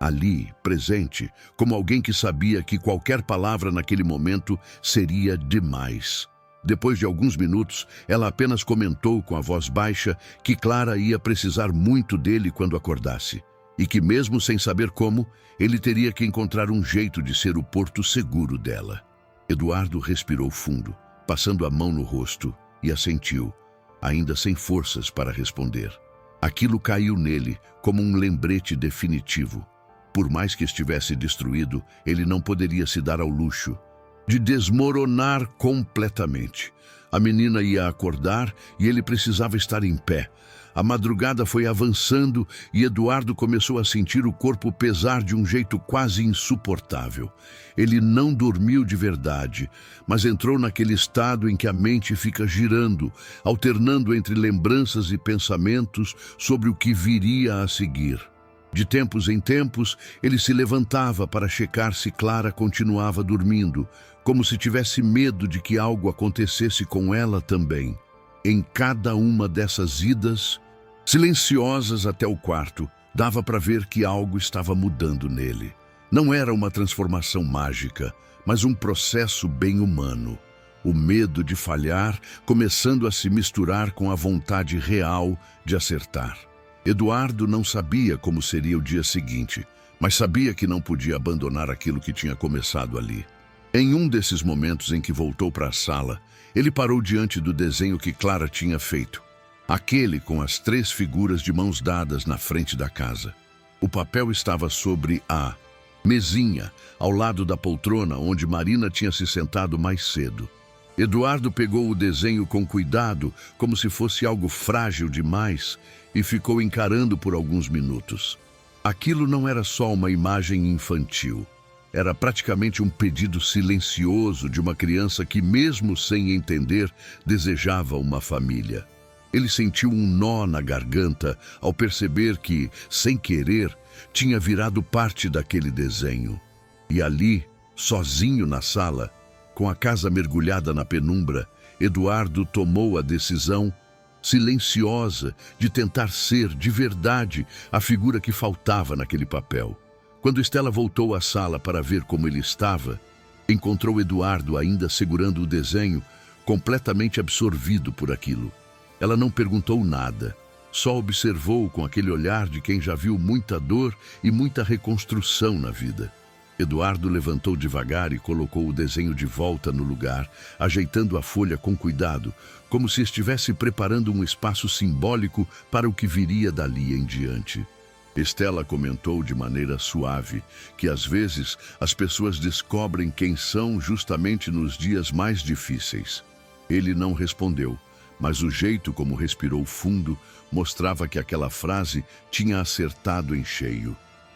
S1: ali, presente, como alguém que sabia que qualquer palavra naquele momento seria demais. Depois de alguns minutos, ela apenas comentou com a voz baixa que Clara ia precisar muito dele quando acordasse, e que mesmo sem saber como, ele teria que encontrar um jeito de ser o porto seguro dela. Eduardo respirou fundo, passando a mão no rosto, e assentiu, ainda sem forças para responder. Aquilo caiu nele como um lembrete definitivo. Por mais que estivesse destruído, ele não poderia se dar ao luxo de desmoronar completamente. A menina ia acordar e ele precisava estar em pé. A madrugada foi avançando e Eduardo começou a sentir o corpo pesar de um jeito quase insuportável. Ele não dormiu de verdade, mas entrou naquele estado em que a mente fica girando, alternando entre lembranças e pensamentos sobre o que viria a seguir. De tempos em tempos, ele se levantava para checar se Clara continuava dormindo, como se tivesse medo de que algo acontecesse com ela também. Em cada uma dessas idas, silenciosas até o quarto, dava para ver que algo estava mudando nele. Não era uma transformação mágica, mas um processo bem humano. O medo de falhar começando a se misturar com a vontade real de acertar. Eduardo não sabia como seria o dia seguinte, mas sabia que não podia abandonar aquilo que tinha começado ali. Em um desses momentos em que voltou para a sala, ele parou diante do desenho que Clara tinha feito. Aquele com as 3 figuras de mãos dadas na frente da casa. O papel estava sobre a mesinha, ao lado da poltrona onde Marina tinha se sentado mais cedo. Eduardo pegou o desenho com cuidado, como se fosse algo frágil demais, e ficou encarando por alguns minutos. Aquilo não era só uma imagem infantil. Era praticamente um pedido silencioso de uma criança que, mesmo sem entender, desejava uma família. Ele sentiu um nó na garganta ao perceber que, sem querer, tinha virado parte daquele desenho. E ali, sozinho na sala, com a casa mergulhada na penumbra, Eduardo tomou a decisão silenciosa de tentar ser, de verdade, a figura que faltava naquele papel. Quando Stella voltou à sala para ver como ele estava, encontrou Eduardo ainda segurando o desenho, completamente absorvido por aquilo. Ela não perguntou nada, só observou com aquele olhar de quem já viu muita dor e muita reconstrução na vida. Eduardo levantou devagar e colocou o desenho de volta no lugar, ajeitando a folha com cuidado, como se estivesse preparando um espaço simbólico para o que viria dali em diante. Stella comentou de maneira suave que às vezes as pessoas descobrem quem são justamente nos dias mais difíceis. Ele não respondeu, mas o jeito como respirou fundo mostrava que aquela frase tinha acertado em cheio.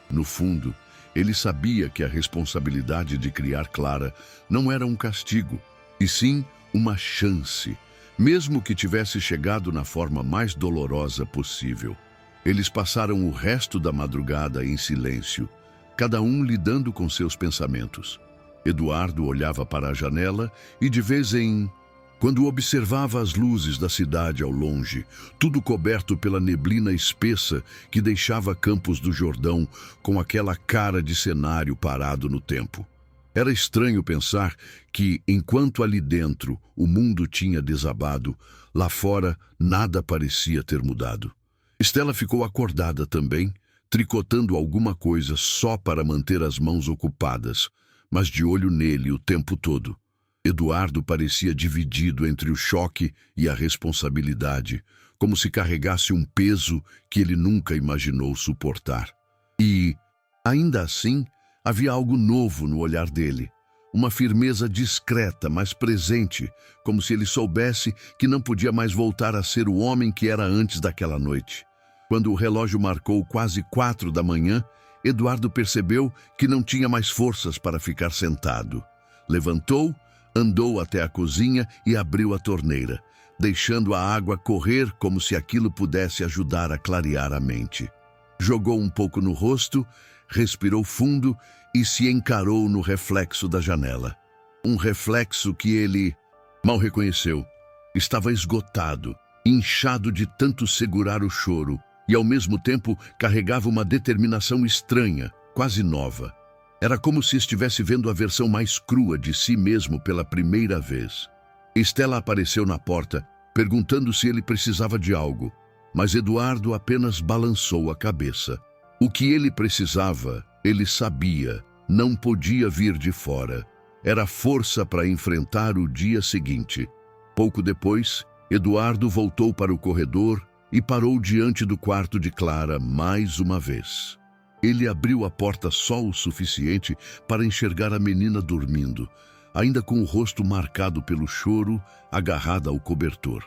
S1: No fundo, ele sabia que a responsabilidade de criar Clara não era um castigo, e sim uma chance, mesmo que tivesse chegado na forma mais dolorosa possível. Eles passaram o resto da madrugada em silêncio, cada um lidando com seus pensamentos. Eduardo olhava para a janela e de vez em quando observava as luzes da cidade ao longe, tudo coberto pela neblina espessa que deixava Campos do Jordão com aquela cara de cenário parado no tempo. Era estranho pensar que, enquanto ali dentro o mundo tinha desabado, lá fora nada parecia ter mudado. Estela ficou acordada também, tricotando alguma coisa só para manter as mãos ocupadas, mas de olho nele o tempo todo. Eduardo parecia dividido entre o choque e a responsabilidade, como se carregasse um peso que ele nunca imaginou suportar. E, ainda assim, havia algo novo no olhar dele, uma firmeza discreta, mas presente, como se ele soubesse que não podia mais voltar a ser o homem que era antes daquela noite. Quando o relógio marcou quase 4 da manhã, Eduardo percebeu que não tinha mais forças para ficar sentado. Levantou, andou até a cozinha e abriu a torneira, deixando a água correr como se aquilo pudesse ajudar a clarear a mente. Jogou um pouco no rosto, respirou fundo e se encarou no reflexo da janela. Um reflexo que ele mal reconheceu. Estava esgotado, inchado de tanto segurar o choro, e ao mesmo tempo carregava uma determinação estranha, quase nova. Era como se estivesse vendo a versão mais crua de si mesmo pela primeira vez. Estela apareceu na porta, perguntando se ele precisava de algo, mas Eduardo apenas balançou a cabeça. O que ele precisava, ele sabia, não podia vir de fora. Era força para enfrentar o dia seguinte. Pouco depois, Eduardo voltou para o corredor e parou diante do quarto de Clara mais uma vez. Ele abriu a porta só o suficiente para enxergar a menina dormindo, ainda com o rosto marcado pelo choro, agarrada ao cobertor.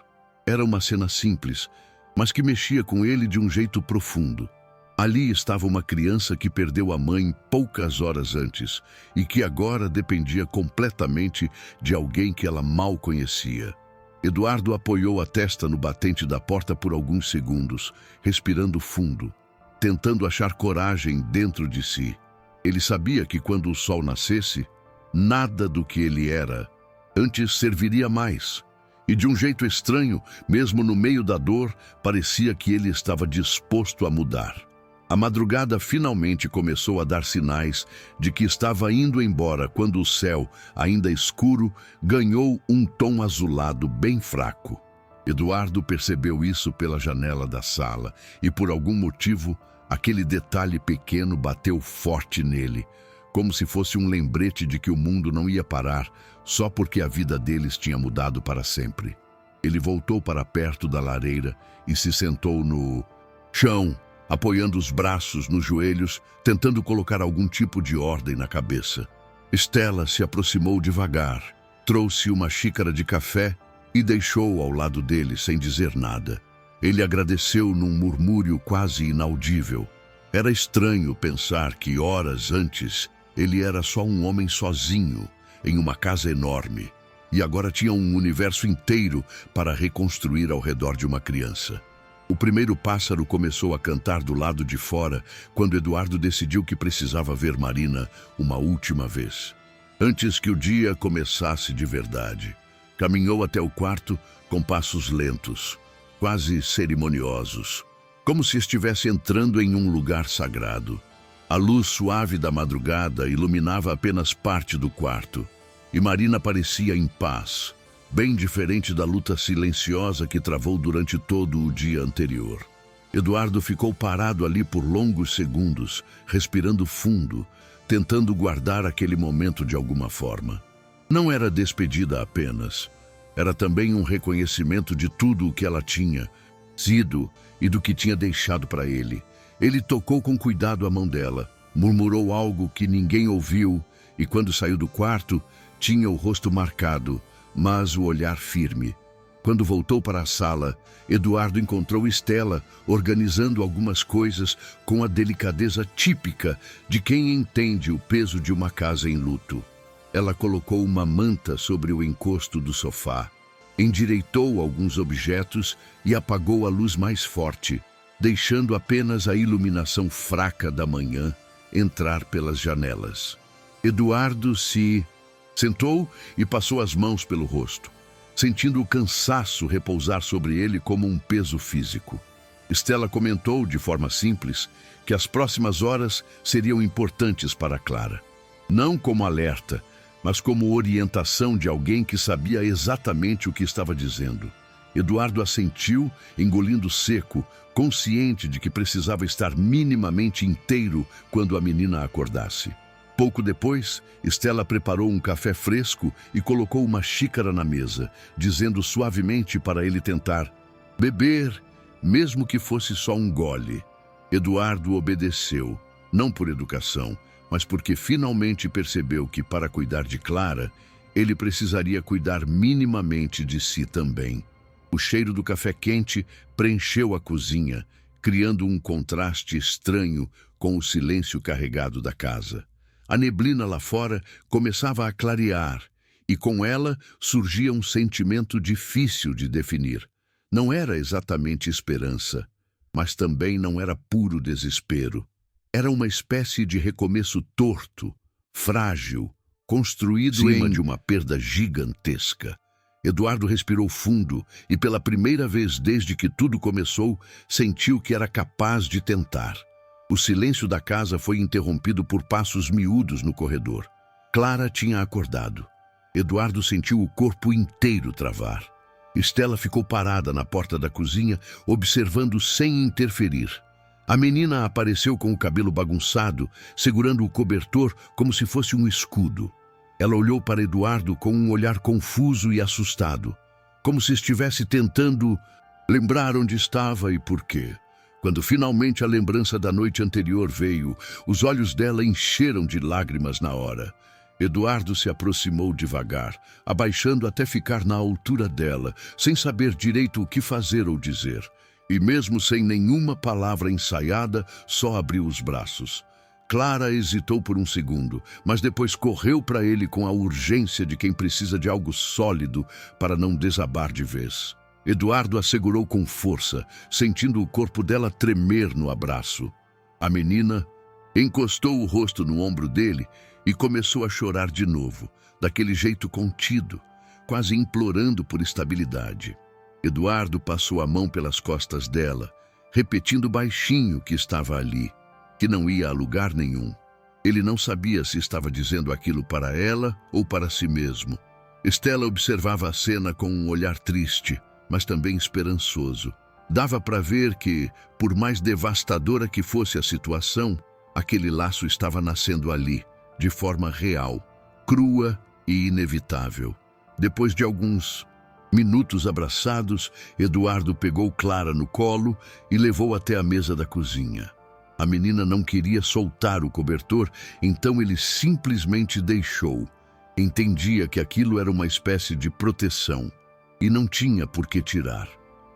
S1: Era uma cena simples, mas que mexia com ele de um jeito profundo. Ali estava uma criança que perdeu a mãe poucas horas antes e que agora dependia completamente de alguém que ela mal conhecia. Eduardo apoiou a testa no batente da porta por alguns segundos, respirando fundo, tentando achar coragem dentro de si. Ele sabia que quando o sol nascesse, nada do que ele era antes serviria mais. E de um jeito estranho, mesmo no meio da dor, parecia que ele estava disposto a mudar. A madrugada finalmente começou a dar sinais de que estava indo embora quando o céu, ainda escuro, ganhou um tom azulado bem fraco. Eduardo percebeu isso pela janela da sala e, por algum motivo, aquele detalhe pequeno bateu forte nele, como se fosse um lembrete de que o mundo não ia parar só porque a vida deles tinha mudado para sempre. Ele voltou para perto da lareira e se sentou no chão, apoiando os braços nos joelhos, tentando colocar algum tipo de ordem na cabeça. Estela se aproximou devagar, trouxe uma xícara de café e deixou ao lado dele sem dizer nada. Ele agradeceu num murmúrio quase inaudível. Era estranho pensar que horas antes ele era só um homem sozinho, em uma casa enorme, e agora tinha um universo inteiro para reconstruir ao redor de uma criança. O primeiro pássaro começou a cantar do lado de fora quando Eduardo decidiu que precisava ver Marina uma última vez. Antes que o dia começasse de verdade, caminhou até o quarto com passos lentos, quase cerimoniosos, como se estivesse entrando em um lugar sagrado. A luz suave da madrugada iluminava apenas parte do quarto, e Marina parecia em paz, bem diferente da luta silenciosa que travou durante todo o dia anterior. Eduardo ficou parado ali por longos segundos, respirando fundo, tentando guardar aquele momento de alguma forma. Não era despedida apenas, era também um reconhecimento de tudo o que ela tinha sido e do que tinha deixado para ele. Ele tocou com cuidado a mão dela, murmurou algo que ninguém ouviu e, quando saiu do quarto, tinha o rosto marcado, mas o olhar firme. Quando voltou para a sala, Eduardo encontrou Estela organizando algumas coisas com a delicadeza típica de quem entende o peso de uma casa em luto. Ela colocou uma manta sobre o encosto do sofá, endireitou alguns objetos e apagou a luz mais forte, deixando apenas a iluminação fraca da manhã entrar pelas janelas. Eduardo se sentou e passou as mãos pelo rosto, sentindo o cansaço repousar sobre ele como um peso físico. Stella comentou, de forma simples, que as próximas horas seriam importantes para Clara. Não como alerta, mas como orientação de alguém que sabia exatamente o que estava dizendo. Eduardo assentiu, engolindo seco, consciente de que precisava estar minimamente inteiro quando a menina acordasse. Pouco depois, Stella preparou um café fresco e colocou uma xícara na mesa, dizendo suavemente para ele tentar beber, mesmo que fosse só um gole. Eduardo obedeceu, não por educação, mas porque finalmente percebeu que, para cuidar de Clara, ele precisaria cuidar minimamente de si também. O cheiro do café quente preencheu a cozinha, criando um contraste estranho com o silêncio carregado da casa. A neblina lá fora começava a clarear, e com ela surgia um sentimento difícil de definir. Não era exatamente esperança, mas também não era puro desespero. Era uma espécie de recomeço torto, frágil, construído em cima de uma perda gigantesca. Eduardo respirou fundo e, pela primeira vez desde que tudo começou, sentiu que era capaz de tentar. O silêncio da casa foi interrompido por passos miúdos no corredor. Clara tinha acordado. Eduardo sentiu o corpo inteiro travar. Stella ficou parada na porta da cozinha, observando sem interferir. A menina apareceu com o cabelo bagunçado, segurando o cobertor como se fosse um escudo. Ela olhou para Eduardo com um olhar confuso e assustado, como se estivesse tentando lembrar onde estava e por quê. Quando finalmente a lembrança da noite anterior veio, os olhos dela encheram de lágrimas na hora. Eduardo se aproximou devagar, abaixando até ficar na altura dela, sem saber direito o que fazer ou dizer. E mesmo sem nenhuma palavra ensaiada, só abriu os braços. Clara hesitou por um segundo, mas depois correu para ele com a urgência de quem precisa de algo sólido para não desabar de vez. Eduardo a segurou com força, sentindo o corpo dela tremer no abraço. A menina encostou o rosto no ombro dele e começou a chorar de novo, daquele jeito contido, quase implorando por estabilidade. Eduardo passou a mão pelas costas dela, repetindo baixinho que estava ali, que não ia a lugar nenhum. Ele não sabia se estava dizendo aquilo para ela ou para si mesmo. Stella observava a cena com um olhar triste, mas também esperançoso. Dava para ver que, por mais devastadora que fosse a situação, aquele laço estava nascendo ali, de forma real, crua e inevitável. Depois de alguns minutos abraçados, Eduardo pegou Clara no colo e levou até a mesa da cozinha. A menina não queria soltar o cobertor, então ele simplesmente deixou. Entendia que aquilo era uma espécie de proteção e não tinha por que tirar.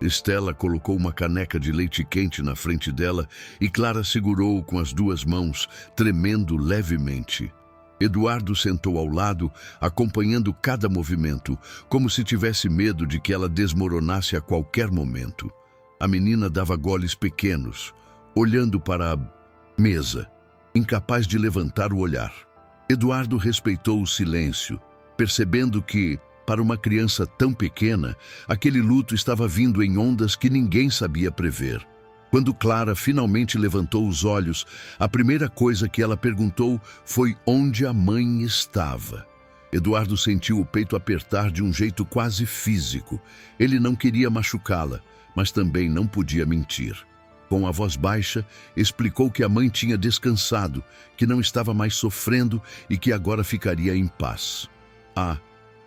S1: Stella colocou uma caneca de leite quente na frente dela e Clara segurou-o com as duas mãos, tremendo levemente. Eduardo sentou ao lado, acompanhando cada movimento, como se tivesse medo de que ela desmoronasse a qualquer momento. A menina dava goles pequenos, olhando para a mesa, incapaz de levantar o olhar. Eduardo respeitou o silêncio, percebendo que, para uma criança tão pequena, aquele luto estava vindo em ondas que ninguém sabia prever. Quando Clara finalmente levantou os olhos, a primeira coisa que ela perguntou foi onde a mãe estava. Eduardo sentiu o peito apertar de um jeito quase físico. Ele não queria machucá-la, mas também não podia mentir. Com a voz baixa, explicou que a mãe tinha descansado, que não estava mais sofrendo e que agora ficaria em paz. A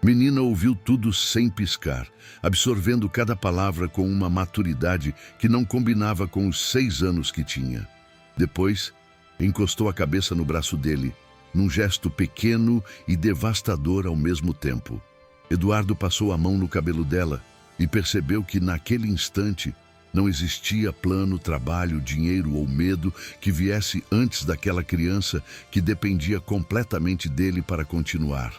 S1: menina ouviu tudo sem piscar, absorvendo cada palavra com uma maturidade que não combinava com os 6 anos que tinha. Depois, encostou a cabeça no braço dele, num gesto pequeno e devastador ao mesmo tempo. Eduardo passou a mão no cabelo dela e percebeu que, naquele instante, não existia plano, trabalho, dinheiro ou medo que viesse antes daquela criança que dependia completamente dele para continuar.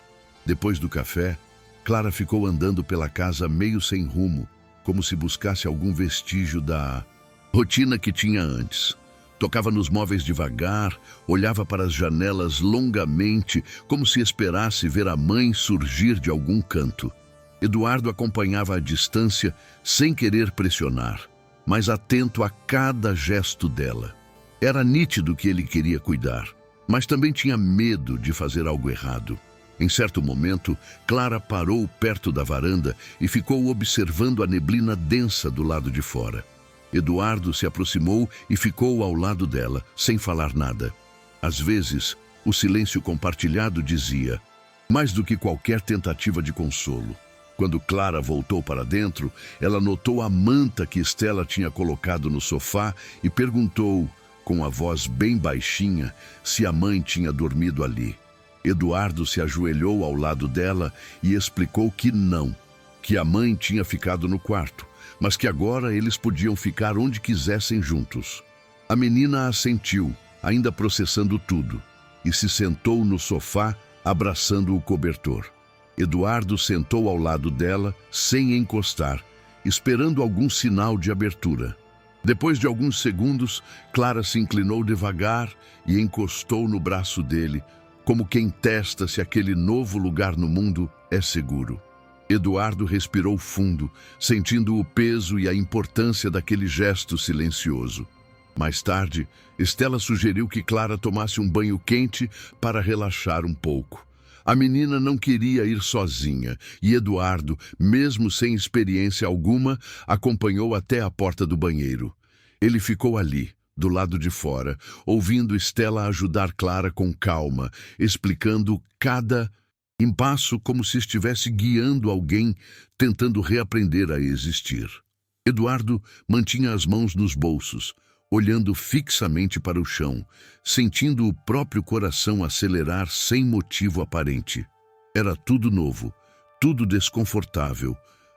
S1: Depois do café, Clara ficou andando pela casa meio sem rumo, como se buscasse algum vestígio da rotina que tinha antes. Tocava nos móveis devagar, olhava para as janelas longamente, como se esperasse ver a mãe surgir de algum canto. Eduardo acompanhava à distância, sem querer pressionar, mas atento a cada gesto dela. Era nítido que ele queria cuidar, mas também tinha medo de fazer algo errado. Em certo momento, Clara parou perto da varanda e ficou observando a neblina densa do lado de fora. Eduardo se aproximou e ficou ao lado dela, sem falar nada. Às vezes, o silêncio compartilhado dizia mais do que qualquer tentativa de consolo. Quando Clara voltou para dentro, ela notou a manta que Stella tinha colocado no sofá e perguntou, com a voz bem baixinha, se a mãe tinha dormido ali. Eduardo se ajoelhou ao lado dela e explicou que não, que a mãe tinha ficado no quarto, mas que agora eles podiam ficar onde quisessem juntos. A menina assentiu, ainda processando tudo, e se sentou no sofá, abraçando o cobertor. Eduardo sentou ao lado dela, sem encostar, esperando algum sinal de abertura. Depois de alguns segundos, Clara se inclinou devagar e encostou no braço dele, como quem testa se aquele novo lugar no mundo é seguro. Eduardo respirou fundo, sentindo o peso e a importância daquele gesto silencioso. Mais tarde, Stella sugeriu que Clara tomasse um banho quente para relaxar um pouco. A menina não queria ir sozinha e Eduardo, mesmo sem experiência alguma, acompanhou até a porta do banheiro. Ele ficou ali, do lado de fora, ouvindo Stella ajudar Clara com calma, explicando cada passo como se estivesse guiando alguém tentando reaprender a existir. Eduardo mantinha as mãos nos bolsos, olhando fixamente para o chão, sentindo o próprio coração acelerar sem motivo aparente. Era tudo novo, tudo desconfortável,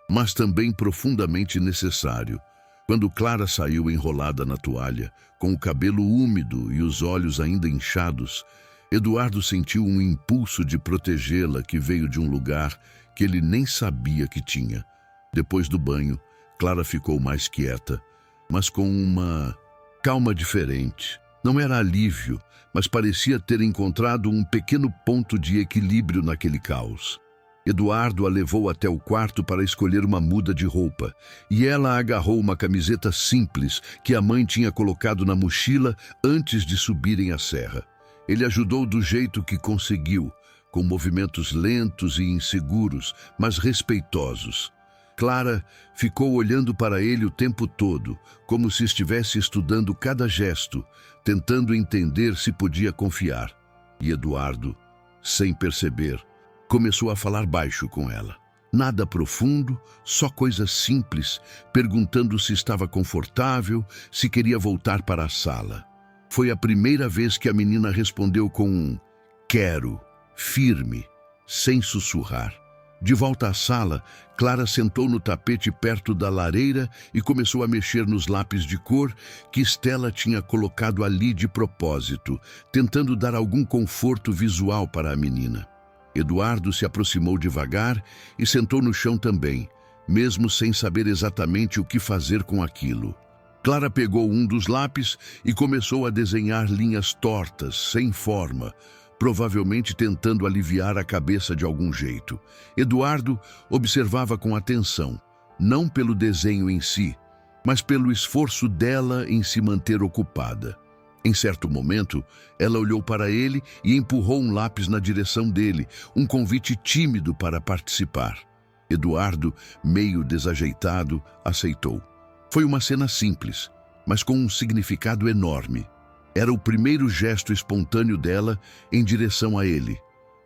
S1: mas também profundamente necessário. Quando Clara saiu enrolada na toalha, com o cabelo úmido e os olhos ainda inchados, Eduardo sentiu um impulso de protegê-la que veio de um lugar que ele nem sabia que tinha. Depois do banho, Clara ficou mais quieta, mas com uma calma diferente. Não era alívio, mas parecia ter encontrado um pequeno ponto de equilíbrio naquele caos. Eduardo a levou até o quarto para escolher uma muda de roupa, e ela agarrou uma camiseta simples que a mãe tinha colocado na mochila antes de subirem a serra. Ele ajudou do jeito que conseguiu, com movimentos lentos e inseguros, mas respeitosos. Clara ficou olhando para ele o tempo todo, como se estivesse estudando cada gesto, tentando entender se podia confiar. E Eduardo, sem perceber, começou a falar baixo com ela. Nada profundo, só coisas simples, perguntando se estava confortável, se queria voltar para a sala. Foi a primeira vez que a menina respondeu com um "quero", firme, sem sussurrar. De volta à sala, Clara sentou no tapete perto da lareira e começou a mexer nos lápis de cor que Stella tinha colocado ali de propósito, tentando dar algum conforto visual para a menina. Eduardo se aproximou devagar e sentou no chão também, mesmo sem saber exatamente o que fazer com aquilo. Clara pegou um dos lápis e começou a desenhar linhas tortas, sem forma, provavelmente tentando aliviar a cabeça de algum jeito. Eduardo observava com atenção, não pelo desenho em si, mas pelo esforço dela em se manter ocupada. Em certo momento, ela olhou para ele e empurrou um lápis na direção dele, um convite tímido para participar. Eduardo, meio desajeitado, aceitou. Foi uma cena simples, mas com um significado enorme. Era o primeiro gesto espontâneo dela em direção a ele,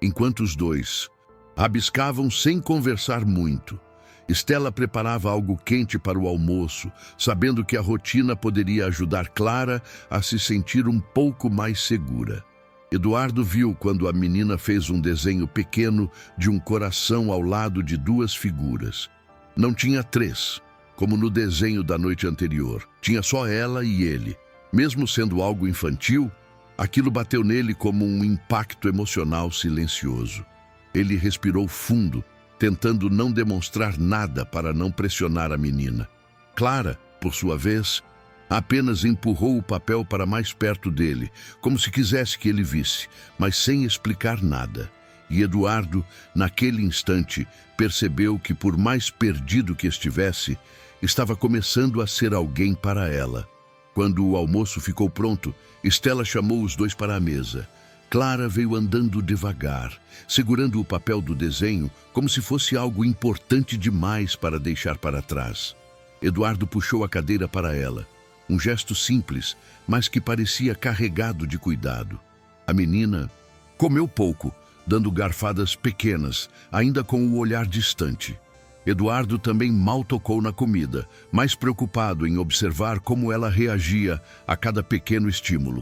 S1: enquanto os dois rabiscavam sem conversar muito. Stella preparava algo quente para o almoço, sabendo que a rotina poderia ajudar Clara a se sentir um pouco mais segura. Eduardo viu quando a menina fez um desenho pequeno de um coração ao lado de duas figuras. Não tinha três, como no desenho da noite anterior. Tinha só ela e ele. Mesmo sendo algo infantil, aquilo bateu nele como um impacto emocional silencioso. Ele respirou fundo, tentando não demonstrar nada para não pressionar a menina. Clara, por sua vez, Apenas empurrou o papel para mais perto dele, como se quisesse que ele visse, mas sem explicar nada. E Eduardo, naquele instante, percebeu que, por mais perdido que estivesse, estava começando a ser alguém para ela. Quando o almoço ficou pronto, Stella chamou os dois para a mesa. Clara veio andando devagar, segurando o papel do desenho como se fosse algo importante demais para deixar para trás. Eduardo puxou a cadeira para ela. Um gesto simples, mas que parecia carregado de cuidado. A menina comeu pouco, dando garfadas pequenas, ainda com o olhar distante. Eduardo também mal tocou na comida, mais preocupado em observar como ela reagia a cada pequeno estímulo.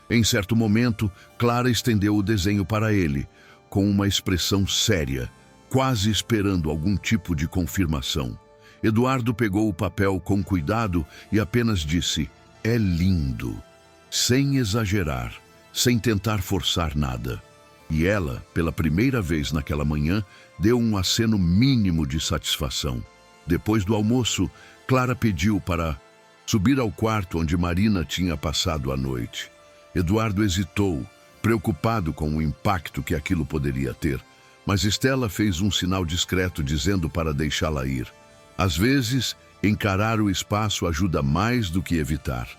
S1: Em certo momento, Clara estendeu o desenho para ele, com uma expressão séria, quase esperando algum tipo de confirmação. Eduardo pegou o papel com cuidado e apenas disse: "É lindo", sem exagerar, sem tentar forçar nada. E ela, pela primeira vez naquela manhã, deu um aceno mínimo de satisfação. Depois do almoço, Clara pediu para subir ao quarto onde Marina tinha passado a noite. Eduardo hesitou, preocupado com o impacto que aquilo poderia ter, mas Stella fez um sinal discreto dizendo para deixá-la ir. Às vezes, encarar o espaço ajuda mais do que evitar.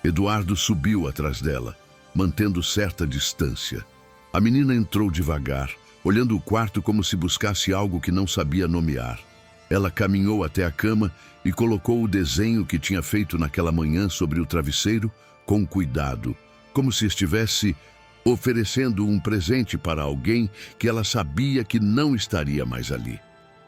S1: Eduardo subiu atrás dela, mantendo certa distância. A menina entrou devagar, olhando o quarto como se buscasse algo que não sabia nomear. Ela caminhou até a cama e colocou o desenho que tinha feito naquela manhã sobre o travesseiro com cuidado, como se estivesse oferecendo um presente para alguém que ela sabia que não estaria mais ali.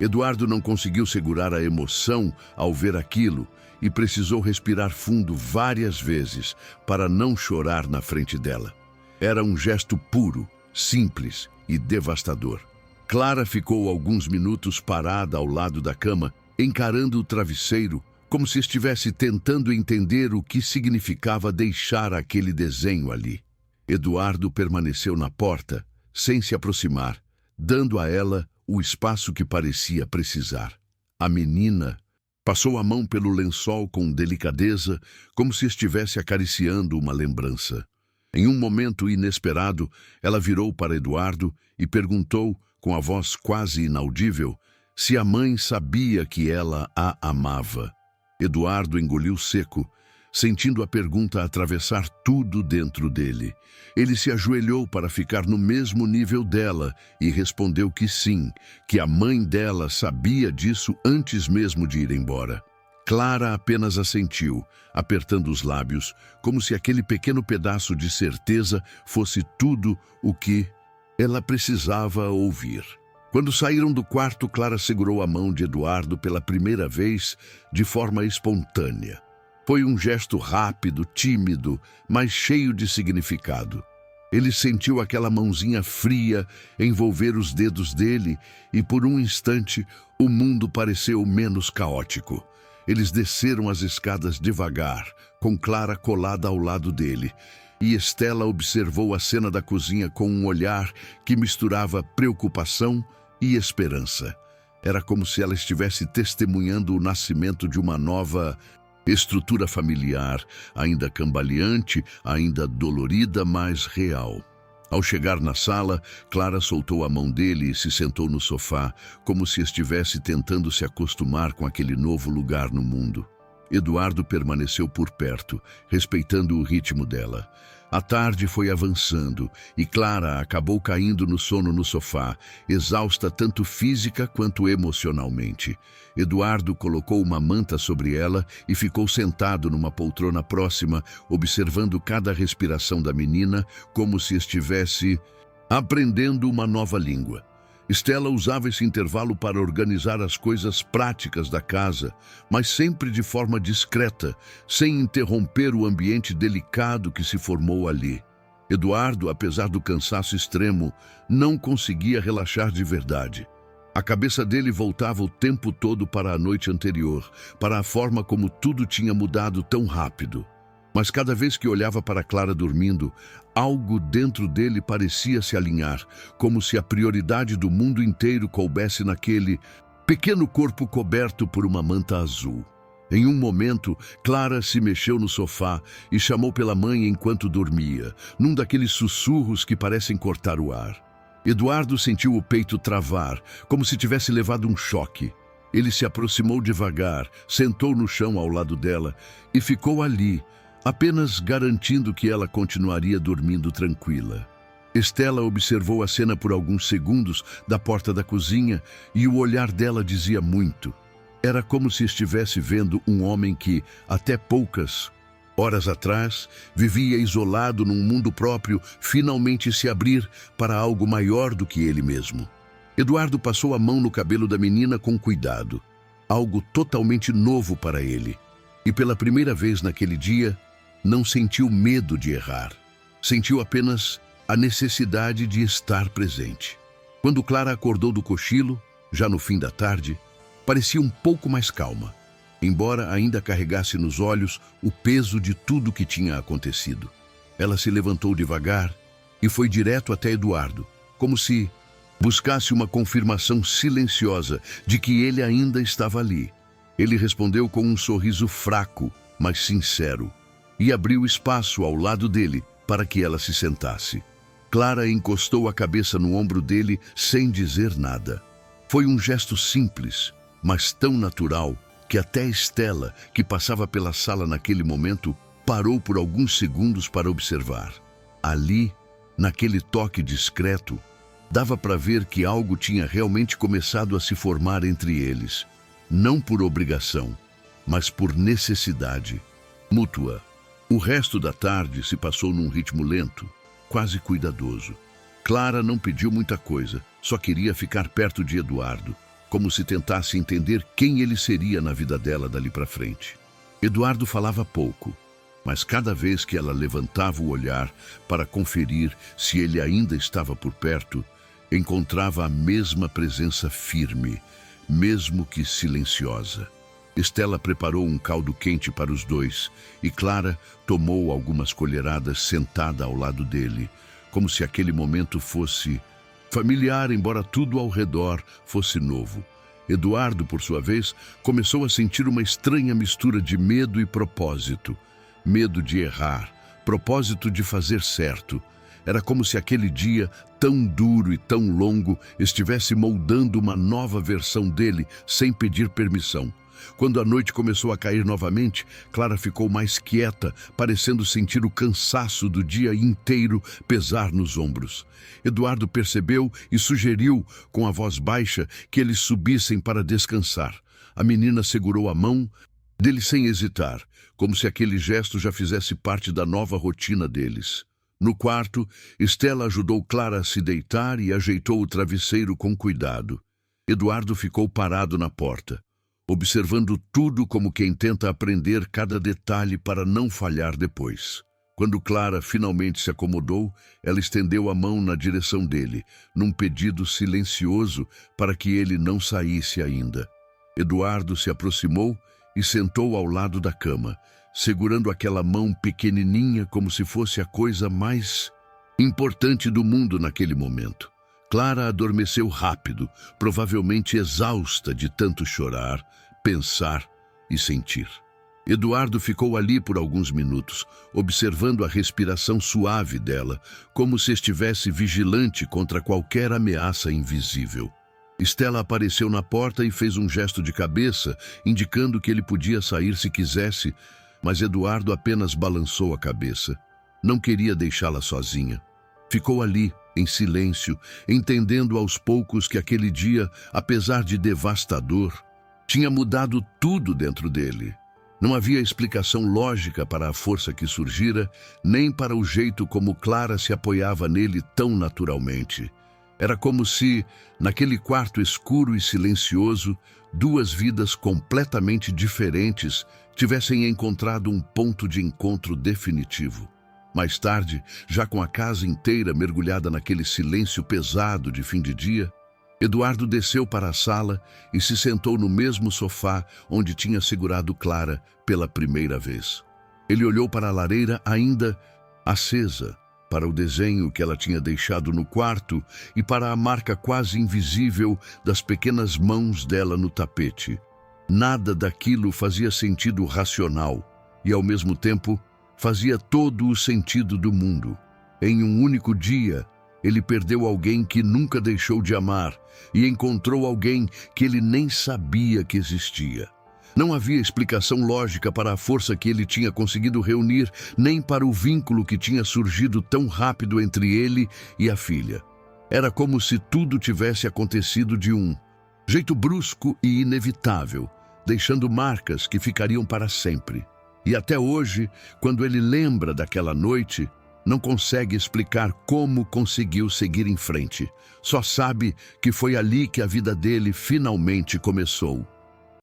S1: Eduardo não conseguiu segurar a emoção ao ver aquilo e precisou respirar fundo várias vezes para não chorar na frente dela. Era um gesto puro, simples e devastador. Clara ficou alguns minutos parada ao lado da cama, encarando o travesseiro, como se estivesse tentando entender o que significava deixar aquele desenho ali. Eduardo permaneceu na porta, sem se aproximar, dando a ela o espaço que parecia precisar. A menina passou a mão pelo lençol com delicadeza, como se estivesse acariciando uma lembrança. Em um momento inesperado, ela virou para Eduardo e perguntou, com a voz quase inaudível, se a mãe sabia que ela a amava. Eduardo engoliu seco, sentindo a pergunta atravessar tudo dentro dele. Ele se ajoelhou para ficar no mesmo nível dela e respondeu que sim, que a mãe dela sabia disso antes mesmo de ir embora. Clara apenas assentiu, apertando os lábios, como se aquele pequeno pedaço de certeza fosse tudo o que ela precisava ouvir. Quando saíram do quarto, Clara segurou a mão de Eduardo pela primeira vez de forma espontânea. Foi um gesto rápido, tímido, mas cheio de significado. Ele sentiu aquela mãozinha fria envolver os dedos dele e, por um instante, o mundo pareceu menos caótico. Eles desceram as escadas devagar, com Clara colada ao lado dele, e Stella observou a cena da cozinha com um olhar que misturava preocupação e esperança. Era como se ela estivesse testemunhando o nascimento de uma nova estrutura familiar, ainda cambaleante, ainda dolorida, mas real. Ao chegar na sala, Clara soltou a mão dele e se sentou no sofá, como se estivesse tentando se acostumar com aquele novo lugar no mundo. Eduardo permaneceu por perto, respeitando o ritmo dela. A tarde foi avançando e Clara acabou caindo no sono no sofá, exausta tanto física quanto emocionalmente. Eduardo colocou uma manta sobre ela e ficou sentado numa poltrona próxima, observando cada respiração da menina como se estivesse aprendendo uma nova língua. Stella usava esse intervalo para organizar as coisas práticas da casa, mas sempre de forma discreta, sem interromper o ambiente delicado que se formou ali. Eduardo, apesar do cansaço extremo, não conseguia relaxar de verdade. A cabeça dele voltava o tempo todo para a noite anterior, para a forma como tudo tinha mudado tão rápido. Mas cada vez que olhava para Clara dormindo, algo dentro dele parecia se alinhar, como se a prioridade do mundo inteiro coubesse naquele pequeno corpo coberto por uma manta azul. Em um momento, Clara se mexeu no sofá e chamou pela mãe enquanto dormia, num daqueles sussurros que parecem cortar o ar. Eduardo sentiu o peito travar, como se tivesse levado um choque. Ele se aproximou devagar, sentou no chão ao lado dela e ficou ali, apenas garantindo que ela continuaria dormindo tranquila. Estela observou a cena por alguns segundos da porta da cozinha e o olhar dela dizia muito. Era como se estivesse vendo um homem que, até poucas horas atrás, vivia isolado num mundo próprio, finalmente se abrir para algo maior do que ele mesmo. Eduardo passou a mão no cabelo da menina com cuidado, algo totalmente novo para ele. E pela primeira vez naquele dia, não sentiu medo de errar. Sentiu apenas a necessidade de estar presente. Quando Clara acordou do cochilo, já no fim da tarde, parecia um pouco mais calma, embora ainda carregasse nos olhos o peso de tudo que tinha acontecido. Ela se levantou devagar e foi direto até Eduardo, como se buscasse uma confirmação silenciosa de que ele ainda estava ali. Ele respondeu com um sorriso fraco, mas sincero, e abriu espaço ao lado dele para que ela se sentasse. Clara encostou a cabeça no ombro dele sem dizer nada. Foi um gesto simples, mas tão natural, que até Estela, que passava pela sala naquele momento, parou por alguns segundos para observar. Ali, naquele toque discreto, dava para ver que algo tinha realmente começado a se formar entre eles, não por obrigação, mas por necessidade mútua. O resto da tarde se passou num ritmo lento, quase cuidadoso. Clara não pediu muita coisa, só queria ficar perto de Eduardo, como se tentasse entender quem ele seria na vida dela dali para frente. Eduardo falava pouco, mas cada vez que ela levantava o olhar para conferir se ele ainda estava por perto, encontrava a mesma presença firme, mesmo que silenciosa. Estela preparou um caldo quente para os dois e Clara tomou algumas colheradas sentada ao lado dele, como se aquele momento fosse familiar, embora tudo ao redor fosse novo. Eduardo, por sua vez, começou a sentir uma estranha mistura de medo e propósito. Medo de errar, propósito de fazer certo. Era como se aquele dia, tão duro e tão longo, estivesse moldando uma nova versão dele sem pedir permissão. Quando a noite começou a cair novamente, Clara ficou mais quieta, parecendo sentir o cansaço do dia inteiro pesar nos ombros. Eduardo percebeu e sugeriu, com a voz baixa, que eles subissem para descansar. A menina segurou a mão dele sem hesitar, como se aquele gesto já fizesse parte da nova rotina deles. No quarto, Estela ajudou Clara a se deitar e ajeitou o travesseiro com cuidado. Eduardo ficou parado na porta, observando tudo como quem tenta aprender cada detalhe para não falhar depois. Quando Clara finalmente se acomodou, ela estendeu a mão na direção dele, num pedido silencioso para que ele não saísse ainda. Eduardo se aproximou e sentou ao lado da cama, segurando aquela mão pequenininha como se fosse a coisa mais importante do mundo naquele momento. Clara adormeceu rápido, provavelmente exausta de tanto chorar, pensar e sentir. Eduardo ficou ali por alguns minutos, observando a respiração suave dela, como se estivesse vigilante contra qualquer ameaça invisível. Estela apareceu na porta e fez um gesto de cabeça, indicando que ele podia sair se quisesse, mas Eduardo apenas balançou a cabeça. Não queria deixá-la sozinha. Ficou ali, em silêncio, entendendo aos poucos que aquele dia, apesar de devastador, tinha mudado tudo dentro dele. Não havia explicação lógica para a força que surgira, nem para o jeito como Clara se apoiava nele tão naturalmente. Era como se, naquele quarto escuro e silencioso, duas vidas completamente diferentes tivessem encontrado um ponto de encontro definitivo. Mais tarde, já com a casa inteira mergulhada naquele silêncio pesado de fim de dia, Eduardo desceu para a sala e se sentou no mesmo sofá onde tinha segurado Clara pela primeira vez. Ele olhou para a lareira ainda acesa, para o desenho que ela tinha deixado no quarto e para a marca quase invisível das pequenas mãos dela no tapete. Nada daquilo fazia sentido racional e, ao mesmo tempo, fazia todo o sentido do mundo. Em um único dia, ele perdeu alguém que nunca deixou de amar e encontrou alguém que ele nem sabia que existia. Não havia explicação lógica para a força que ele tinha conseguido reunir, nem para o vínculo que tinha surgido tão rápido entre ele e a filha. Era como se tudo tivesse acontecido de um jeito brusco e inevitável, deixando marcas que ficariam para sempre. E até hoje, quando ele lembra daquela noite, não consegue explicar como conseguiu seguir em frente. Só sabe que foi ali que a vida dele finalmente começou.